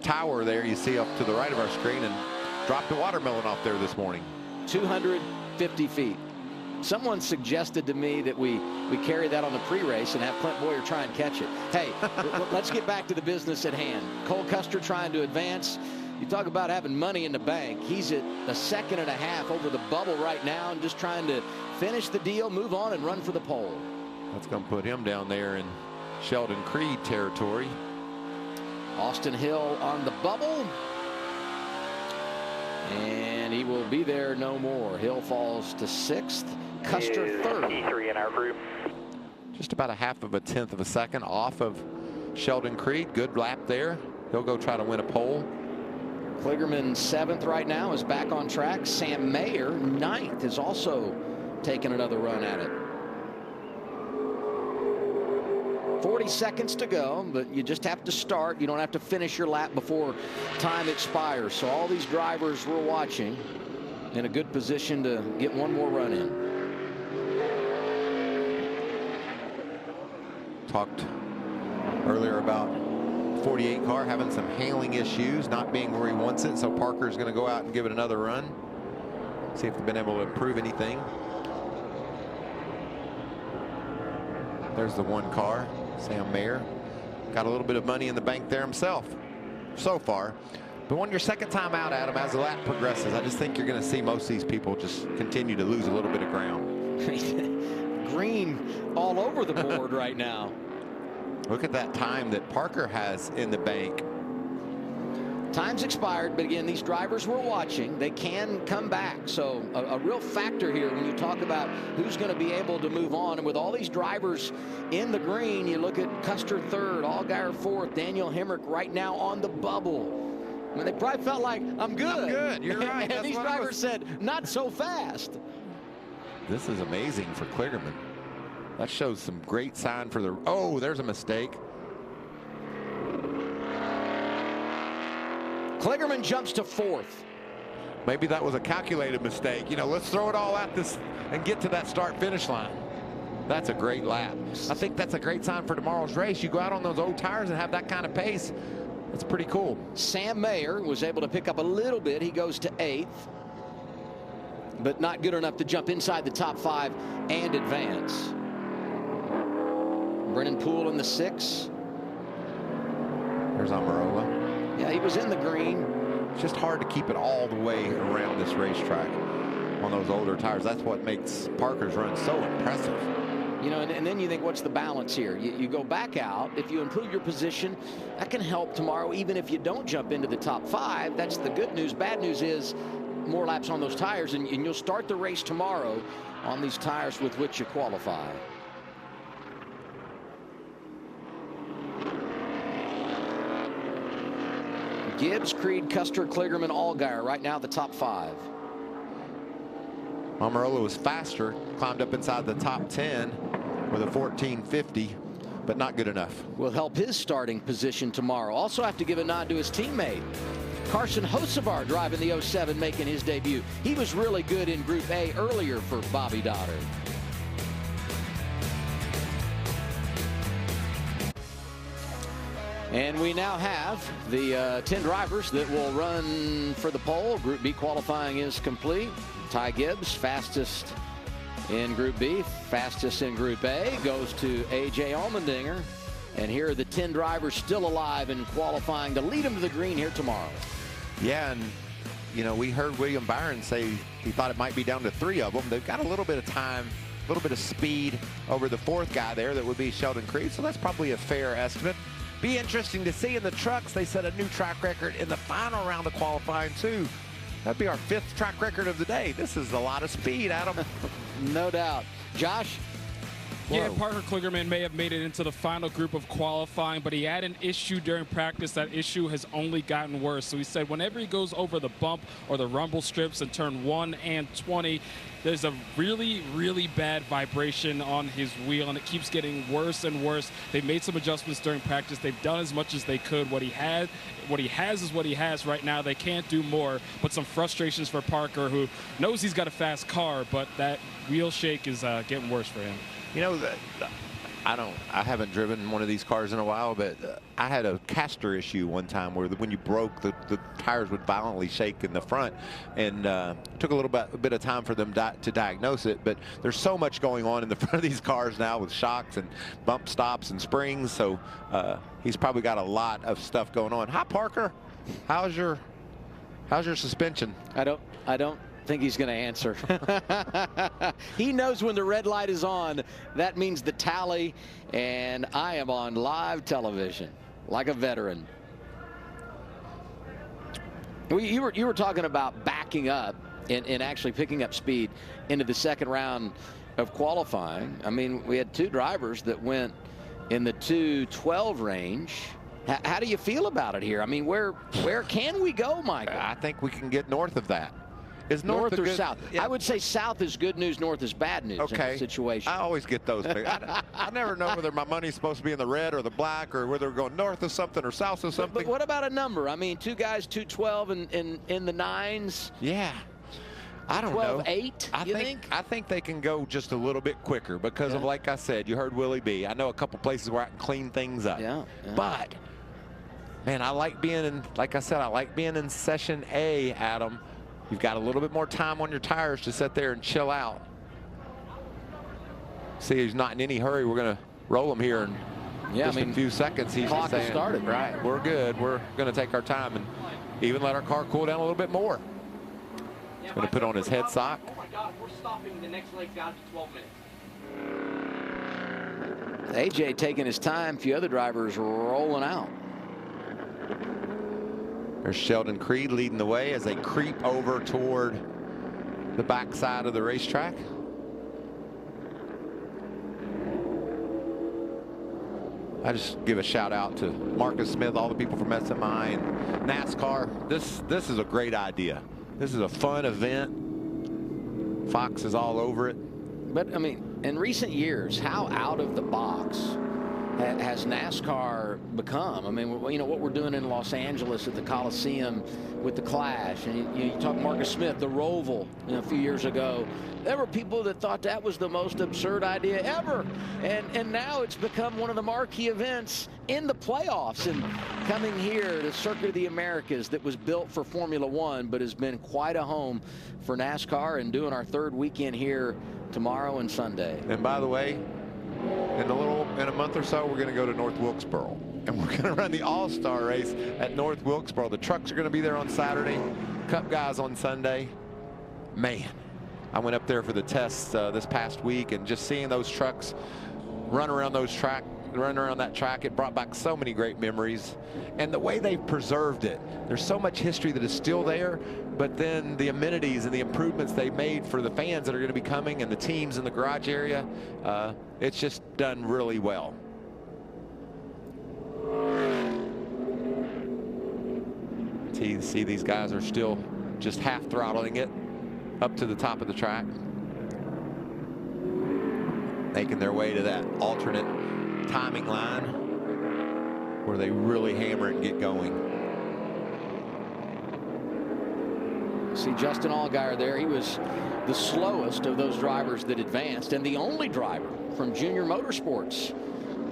Speaker 2: tower there you see up to the right of our screen and dropped a watermelon off there this morning.
Speaker 1: 250 feet. Someone suggested to me that we carry that on the pre-race and have Clint Boyer try and catch it. Hey, let's get back to the business at hand. Cole Custer trying to advance. You talk about having money in the bank. He's at a 1.5 seconds over the bubble right now and just trying to finish the deal, move on, and run for the pole.
Speaker 2: That's going to put him down there in Sheldon Creed territory.
Speaker 1: Austin Hill on the bubble. And he will be there no more. Hill falls to 6th. Custer 3rd.
Speaker 4: P3 in our group.
Speaker 2: Just about a 0.5 of a second off of Sheldon Creed. Good lap there. He'll go try to win a pole.
Speaker 1: Kligerman 7th right now, is back on track. Sam Mayer 9th is also taking another run at it. 40 seconds to go, but you just have to start. You don't have to finish your lap before time expires. So all these drivers we're watching in a good position to get one more run in.
Speaker 2: Talked earlier about 48 car having some handling issues, not being where he wants it. So Parker's going to go out and give it another run. See if they've been able to improve anything. There's the one car, Sam Mayer. got a little bit of money in the bank there himself so far. But when your second time out, Adam, as the lap progresses, I just think you're going to see most of these people just continue to lose a little bit of ground.
Speaker 1: Green all over the board right now.
Speaker 2: Look at that time that Parker has in the bank.
Speaker 1: Time's expired, but again, these drivers we're watching, they can come back. So a real factor here when you talk about who's going to be able to move on. And with all these drivers in the green, you look at Custer third, Allgaier fourth, Daniel Hemrick right now on the bubble. I mean, they probably felt like, I'm good.
Speaker 2: I'm good. You're right.
Speaker 1: And these drivers said, not so fast.
Speaker 2: This is amazing for Kligerman. That shows some great sign for the, oh, there's a mistake.
Speaker 1: Kligerman jumps to fourth.
Speaker 2: Maybe that was a calculated mistake. You know, let's throw it all at this and get to that start-finish line. That's a great lap. I think that's a great sign for tomorrow's race. You go out on those old tires and have that kind of pace. That's pretty cool.
Speaker 1: Sam Mayer was able to pick up a little bit. He goes to 8th, but not good enough to jump inside the top 5 and advance. Brennan Poole in the 6.
Speaker 2: There's Amarola.
Speaker 1: Yeah, he was in the green.
Speaker 2: It's just hard to keep it all the way around this racetrack on those older tires. That's what makes Parker's run so impressive.
Speaker 1: You know, and then you think, what's the balance here? You go back out. If you improve your position, that can help tomorrow, even if you don't jump into the top 5. That's the good news. Bad news is more laps on those tires, and you'll start the race tomorrow on these tires with which you qualify. Gibbs, Creed, Custer, Kligerman, Allgaier right now the top 5.
Speaker 2: Amarola was faster, climbed up inside the top 10 with a 14.50, but not good enough.
Speaker 1: Will help his starting position tomorrow. Also have to give a nod to his teammate. Carson Hocevar driving the 07, making his debut. He was really good in Group A earlier for Bobby Dotter. And we now have the 10 drivers that will run for the pole. Group B qualifying is complete. Ty Gibbs, fastest in Group B, fastest in Group A, goes to A.J. Allmendinger. And here are the 10 drivers still alive and qualifying to lead them to the green here tomorrow.
Speaker 2: Yeah, and, you know, we heard William Byron say he thought it might be down to 3 of them. They've got a little bit of time, a little bit of speed over the 4th guy there. That would be Sheldon Creed, so that's probably a fair estimate. Be interesting to see in the trucks. They set a new track record in the final round of qualifying, too. That'd be our 5th track record of the day. This is a lot of speed, Adam.
Speaker 1: No doubt. Josh?
Speaker 3: Yeah, Parker Kligerman may have made it into the final group of qualifying, but he had an issue during practice. That issue has only gotten worse. So he said whenever he goes over the bump or the rumble strips in turn 1 and 20, there's a really, really bad vibration on his wheel, and it keeps getting worse and worse. They've made some adjustments during practice. They've done as much as they could. What he has is what he has right now. They can't do more, but some frustrations for Parker, who knows he's got a fast car, but that wheel shake is getting worse for him.
Speaker 2: You know, I haven't driven one of these cars in a while, but I had a caster issue one time where when you broke, the tires would violently shake in the front, and took a little bit of time for them to diagnose it. But there's so much going on in the front of these cars now with shocks and bump stops and springs, so he's probably got a lot of stuff going on. Hi, Parker. How's your suspension?
Speaker 1: I don't think he's going to answer. He knows when the red light is on, that means the tally, and I am on live television like a veteran. You were talking about backing up and actually picking up speed into the second round of qualifying. I mean, we had 2 drivers that went in the 2:12 range. How do you feel about it here? I mean, where can we go, Michael?
Speaker 2: I think we can get north of that. Is
Speaker 1: north or south? Yeah. I would say south is good news, north is bad news in this situation.
Speaker 2: I always get those. I never know whether my money's supposed to be in the red or the black, or whether we're going north of something or south of something.
Speaker 1: But what about a number? I mean, 2 guys, 2:12 and in the 9s.
Speaker 2: Yeah. I don't know.
Speaker 1: 12-8,
Speaker 2: I think they can go just a little bit quicker because of, like I said, you heard Willie B. I know a couple places where I can clean things up.
Speaker 1: Yeah.
Speaker 2: But, man, I like being in, like I said, I like being in Session A, Adam. You've got a little bit more time on your tires to sit there and chill out. See, he's not in any hurry. We're going to roll him here in
Speaker 1: Yeah,
Speaker 2: just a few seconds. He's
Speaker 1: clock
Speaker 2: saying,
Speaker 1: has started.
Speaker 2: Right, we're good. We're going to take our time and even let our car cool down a little bit more. He's going to put on his head sock.
Speaker 18: Oh my God, we're stopping. The next leg's down to 12 minutes.
Speaker 1: AJ taking his time. A few other drivers rolling out.
Speaker 2: There's Sheldon Creed leading the way as they creep over toward the backside of the racetrack. I just give a shout out to Marcus Smith, all the people from SMI and NASCAR. This is a great idea. This is a fun event. Fox is all over it.
Speaker 1: But I mean, in recent years, how out of the box has NASCAR become? I mean, you know, what we're doing in Los Angeles at the Coliseum with the Clash, and you talk Marcus Smith, the Roval, you know, a few years ago. There were people that thought that was the most absurd idea ever, and now it's become one of the marquee events in the playoffs. And coming here to Circuit of the Americas, that was built for Formula One, but has been quite a home for NASCAR, and doing our third weekend here tomorrow and Sunday.
Speaker 2: And by the way, in a month or so, we're going to go to North Wilkesboro, and we're going to run the All-Star race at North Wilkesboro. The trucks are going to be there on Saturday, Cup guys on Sunday. Man, I went up there for the tests this past week, and just seeing those trucks run around that track, it brought back so many great memories. And the way they've preserved it, there's so much history that is still there, but then the amenities and the improvements they made for the fans that are going to be coming and the teams in the garage area, it's just done really well. See, these guys are still just half throttling it up to the top of the track, making their way to that alternate timing line where they really hammer it and get going.
Speaker 1: See Justin Allgaier there. He was the slowest of those drivers that advanced, and the only driver from Junior Motorsports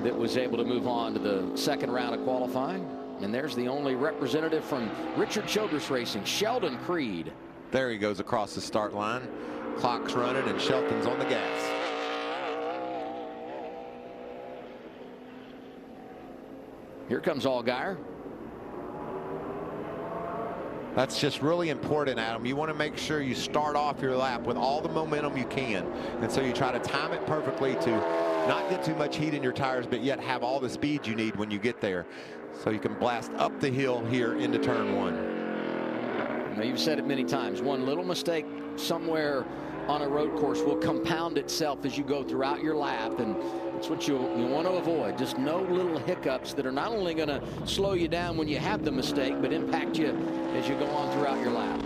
Speaker 1: that was able to move on to the second round of qualifying. And there's the only representative from Richard Childress Racing, Sheldon Creed.
Speaker 2: There he goes across the start line. Clock's running and Shelton's on the gas.
Speaker 1: Here comes Allgaier.
Speaker 2: That's just really important, Adam. You want to make sure you start off your lap with all the momentum you can. And so you try to time it perfectly to not get too much heat in your tires, but yet have all the speed you need when you get there. So you can blast up the hill here into turn one.
Speaker 1: Now, you've said it many times. One little mistake somewhere on a road course will compound itself as you go throughout your lap, and it's what you want to avoid. Just no little hiccups that are not only going to slow you down when you have the mistake, but impact you as you go on throughout your lap.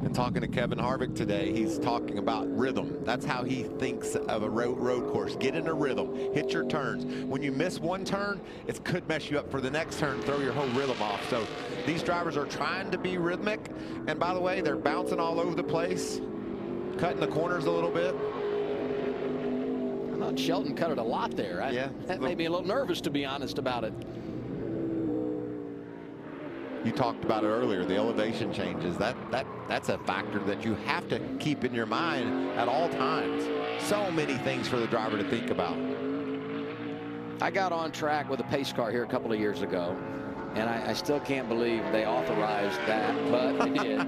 Speaker 2: And talking to Kevin Harvick today, he's talking about rhythm. That's how he thinks of a road course. Get in a rhythm, hit your turns. When you miss one turn, it could mess you up for the next turn, throw your whole rhythm off. So these drivers are trying to be rhythmic. And by the way, they're bouncing all over the place, cutting the corners a little bit.
Speaker 1: I thought Sheldon cut it a lot there.
Speaker 2: Yeah.
Speaker 1: That made me a little nervous, to be honest, about it.
Speaker 2: You talked about it earlier, the elevation changes. That's a factor that you have to keep in your mind at all times. So many things for the driver to think about.
Speaker 1: I got on track with a pace car here a couple of years ago, and I still can't believe they authorized that, but they did.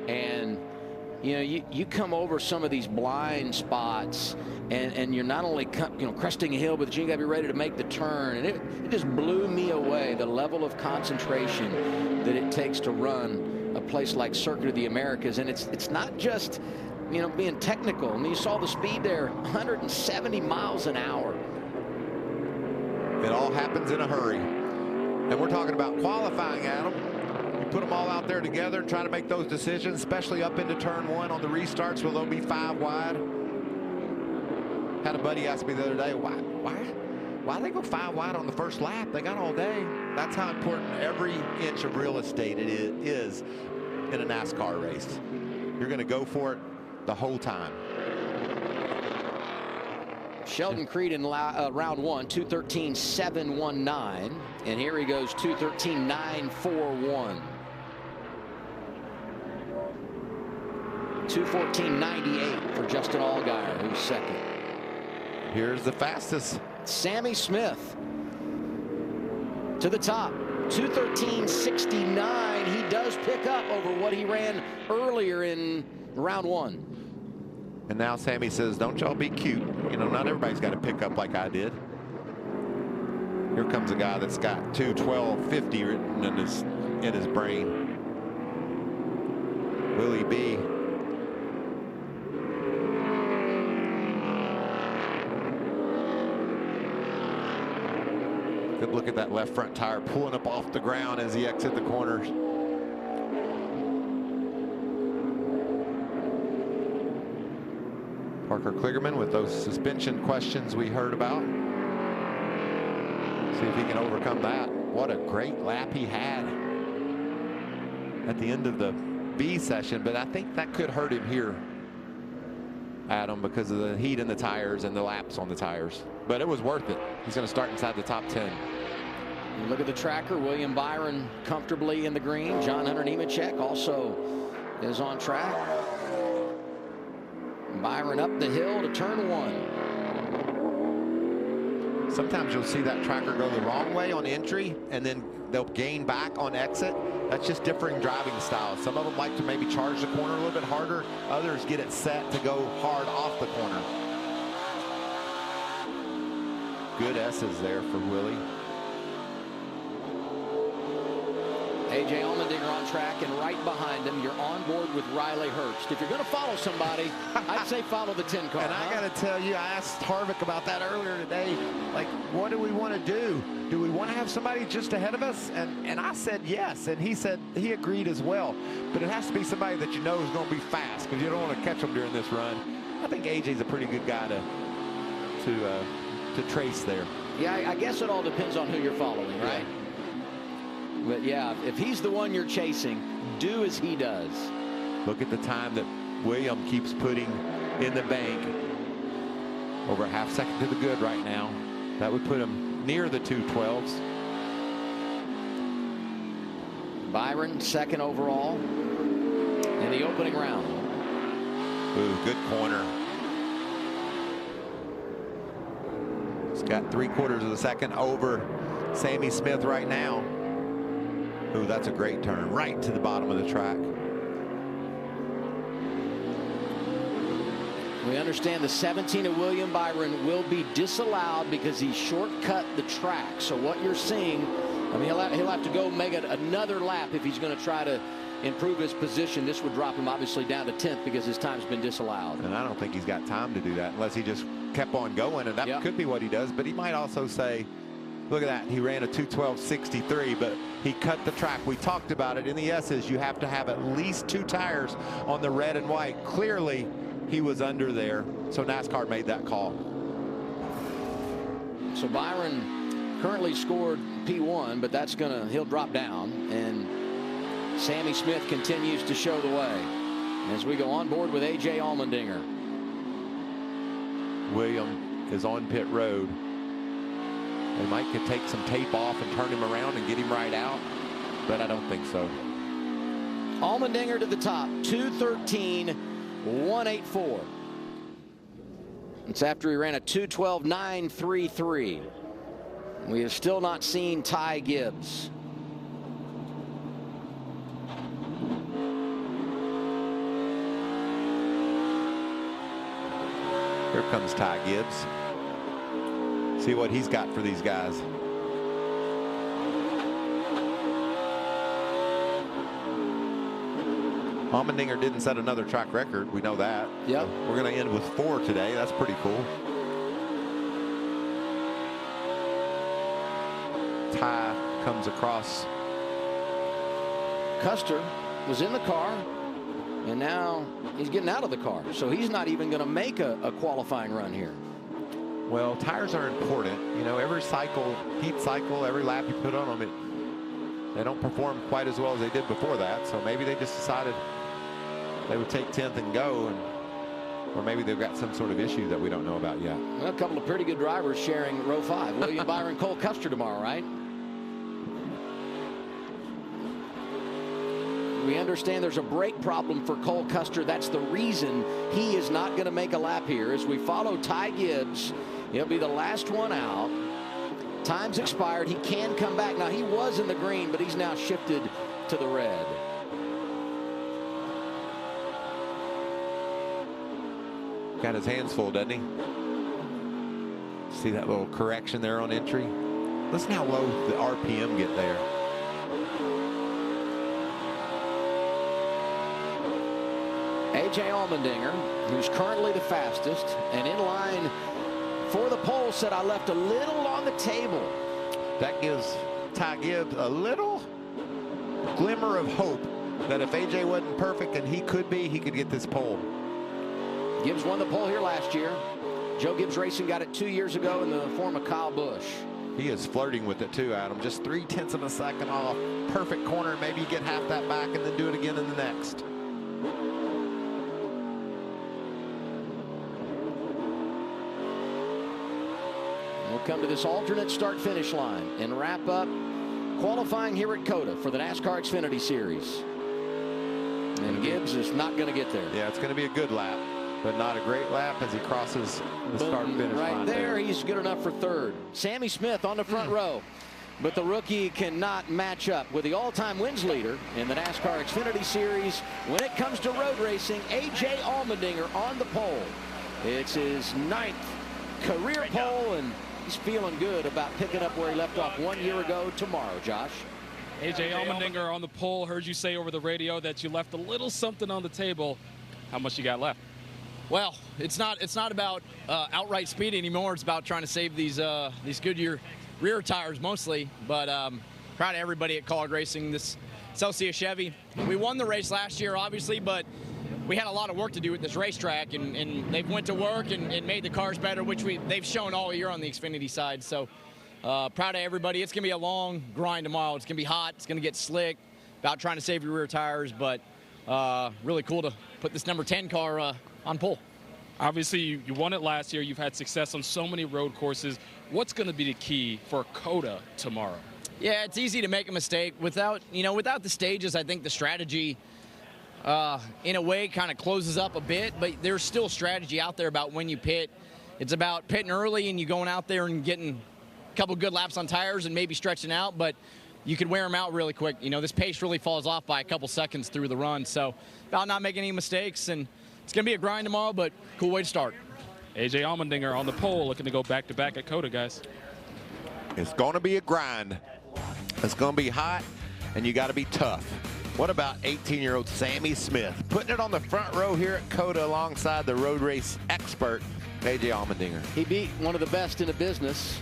Speaker 1: And you know, you come over some of these blind spots, and you're not only cresting a hill, but you got to be ready to make the turn. And it just blew me away, the level of concentration that it takes to run a place like Circuit of the Americas. And it's not just, you know, being technical. I mean, you saw the speed there, 170 miles an hour.
Speaker 2: It all happens in a hurry. And we're talking about qualifying, Adam. You put them all out there together and try to make those decisions, especially up into turn one on the restarts where they'll be 5 wide. Had a buddy ask me the other day, why they go 5 wide on the first lap? They got all day. That's how important every inch of real estate it is in a NASCAR race. You're going to go for it the whole time.
Speaker 1: Sheldon Creed in round one, 2:13.719, and here he goes 2:13.941. 2:14.98 for Justin Allgaier, who's second.
Speaker 2: Here's the fastest.
Speaker 1: Sammy Smith. to the top. 2:13.69. He does pick up over what he ran earlier in round 1.
Speaker 2: And now Sammy says, don't y'all be cute. You know, not everybody's got to pick up like I did. Here comes a guy that's got 2:12.50 written in his brain. Willie B. Good look at that left front tire pulling up off the ground as he exits the corners. Parker Kligerman with those suspension questions we heard about. See if he can overcome that. What a great lap he had at the end of the B session, but I think that could hurt him here, Adam, because of the heat in the tires and the laps on the tires. But it was worth it. He's going to start inside the top 10.
Speaker 1: You look at the tracker. William Byron comfortably in the green. John Hunter Nemechek also is on track. Byron up the hill to turn 1.
Speaker 2: Sometimes you'll see that tracker go the wrong way on entry, and then they'll gain back on exit. That's just differing driving styles. Some of them like to maybe charge the corner a little bit harder. Others get it set to go hard off the corner. Good S's there for Willie.
Speaker 1: A.J. Allmendinger on track, and right behind him, you're on board with Riley Herbst. If you're going to follow somebody, I'd say follow the 10 car.
Speaker 2: And I got to tell you, I asked Harvick about that earlier today. Like, what do we want to do? Do we want to have somebody just ahead of us? And I said yes, and he said he agreed as well. But it has to be somebody that you know is going to be fast, because you don't want to catch them during this run. I think A.J.'s a pretty good guy to trace there.
Speaker 1: Yeah, I guess it all depends on who you're following, right? But yeah, if he's the one you're chasing, do as he does.
Speaker 2: Look at the time that William keeps putting in the bank. Over a half second to the good right now. That would put him near the 2:12s.
Speaker 1: Byron second overall in the opening round.
Speaker 2: Ooh, good corner. He's got 3/4 of a second over Sammy Smith right now. Ooh, that's a great turn right to the bottom of the track.
Speaker 1: We understand the 17 of William Byron will be disallowed because he shortcut the track. So what you're seeing, I mean, he'll have to go make another lap if he's going to try to improve his position. This would drop him obviously down to 10th because his time's been disallowed.
Speaker 2: And I don't think he's got time to do that unless he just kept on going, and that could be what he does. But he might also say, look at that, he ran a 2:12.63, but he cut the track. We talked about it in the S's. You have to have at least 2 tires on the red and white. Clearly he was under there, so NASCAR made that call.
Speaker 1: So Byron currently scored P1, but he'll drop down, and Sammy Smith continues to show the way as we go on board with A.J. Allmendinger.
Speaker 2: William is on pit road. They might could take some tape off and turn him around and get him right out, but I don't think so.
Speaker 1: Allmendinger to the top, 2:13.184. It's after he ran a 2:12.933. We have still not seen Ty Gibbs.
Speaker 2: Here comes Ty Gibbs. See what he's got for these guys. Allmendinger didn't set another track record. We know that.
Speaker 1: Yep.
Speaker 2: So we're going to end with 4 today. That's pretty cool. Ty comes across.
Speaker 1: Custer was in the car, and now he's getting out of the car. So he's not even going to make a qualifying run here.
Speaker 2: Well, tires are important. You know, every cycle, heat cycle, every lap you put on them, they don't perform quite as well as they did before that. So maybe they just decided they would take 10th and go, or maybe they've got some sort of issue that we don't know about yet.
Speaker 1: Well, a couple of pretty good drivers sharing row 5. William Byron, Cole Custer tomorrow, right? We understand there's a brake problem for Cole Custer. That's the reason he is not going to make a lap here. As we follow Ty Gibbs, he'll be the last one out. Time's expired. He can come back. Now, he was in the green, but he's now shifted to the red.
Speaker 2: Got his hands full, doesn't he? See that little correction there on entry? Listen how low the RPM get there.
Speaker 1: A.J. Allmendinger, who's currently the fastest and in line for the pole, said, I left a little on the table.
Speaker 2: That gives Ty Gibbs a little glimmer of hope that if A.J. wasn't perfect, and he could be, he could get this pole.
Speaker 1: Gibbs won the pole here last year. Joe Gibbs Racing got it 2 years ago in the form of Kyle Busch.
Speaker 2: He is flirting with it too, Adam. Just 0.3 of a second off. Perfect corner. Maybe you get half that back and then do it again in the next.
Speaker 1: We'll come to this alternate start-finish line and wrap up qualifying here at COTA for the NASCAR Xfinity Series. And Gibbs is not going to get there.
Speaker 2: Yeah, it's going to be a good lap, but not a great lap as he crosses the start-finish line.
Speaker 1: Right there, he's good enough for third. Sammy Smith on the front row. But the rookie cannot match up with the all-time wins leader in the NASCAR Xfinity Series. When it comes to road racing, A.J. Allmendinger on the pole. It's his 9th career pole, and he's feeling good about picking up where he left off 1 year ago tomorrow, Josh.
Speaker 3: A.J. Allmendinger on the pole. Heard you say over the radio that you left a little something on the table. How much you got left?
Speaker 19: Well, it's not about outright speed anymore. It's about trying to save these Goodyear rear tires mostly. But proud of everybody at College Racing. This Celsius Chevy. We won the race last year, obviously, but we had a lot of work to do with this racetrack, and they've went to work and made the cars better, which they've shown all year on the Xfinity side. So proud of everybody. It's going to be a long grind tomorrow. It's going to be hot. It's going to get slick. About trying to save your rear tires, but really cool to put this number 10 car on pole.
Speaker 3: Obviously, you won it last year. You've had success on so many road courses. What's going to be the key for COTA tomorrow?
Speaker 19: Yeah, it's easy to make a mistake. Without the stages, I think the strategy, in a way, kind of closes up a bit. But there's still strategy out there about when you pit. It's about pitting early and you going out there and getting a couple good laps on tires and maybe stretching out. But you could wear them out really quick. This pace really falls off by a couple seconds through the run. So about not making any mistakes, and it's going to be a grind tomorrow, but cool way to start.
Speaker 3: A.J. Allmendinger on the pole, looking to go back-to-back at COTA, guys.
Speaker 2: It's going to be a grind. It's going to be hot, and you got to be tough. What about 18-year-old Sammy Smith? Putting it on the front row here at COTA alongside the road race expert, A.J. Allmendinger.
Speaker 1: He beat one of the best in the business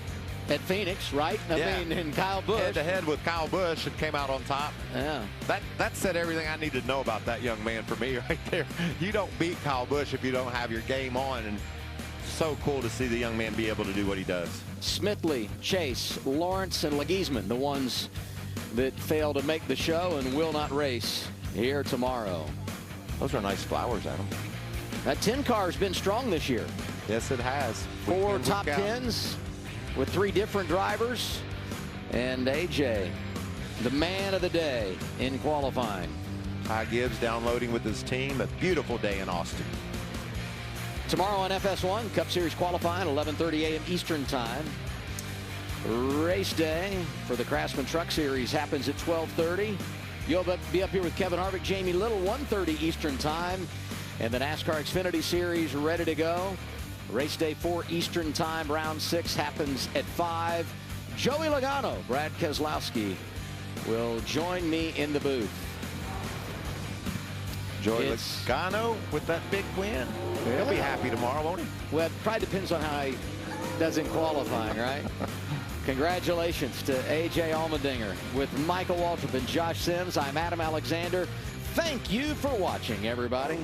Speaker 1: at Phoenix, right? I mean, and Kyle Busch.
Speaker 2: Head-to-head with Kyle Busch and came out on top.
Speaker 1: Yeah.
Speaker 2: That said everything I need to know about that young man for me right there. You don't beat Kyle Busch if you don't have your game on, and so cool to see the young man be able to do what he does.
Speaker 1: Smithley, Chase, Lawrence, and Legiesman, the ones that fail to make the show and will not race here tomorrow.
Speaker 2: Those are nice flowers, Adam.
Speaker 1: That 10 car has been strong this year.
Speaker 2: Yes, it has.
Speaker 1: 4 top 10s with 3 different drivers. And A.J., the man of the day in qualifying.
Speaker 2: Ty Gibbs downloading with his team. A beautiful day in Austin.
Speaker 1: Tomorrow on FS1, Cup Series qualifying, 11:30 a.m. Eastern Time. Race day for the Craftsman Truck Series happens at 12:30. You'll be up here with Kevin Harvick, Jamie Little, 1:30 Eastern Time. And the NASCAR Xfinity Series ready to go. Race day 4 Eastern Time, round 6 happens at 5. Joey Logano, Brad Keselowski will join me in the booth.
Speaker 2: Joey Logano with that big win. Yeah. He'll be happy tomorrow, won't he?
Speaker 1: Well, it probably depends on how he does in qualifying, right? Congratulations to A.J. Allmendinger. With Michael Waltrip and Josh Sims, I'm Adam Alexander. Thank you for watching, everybody.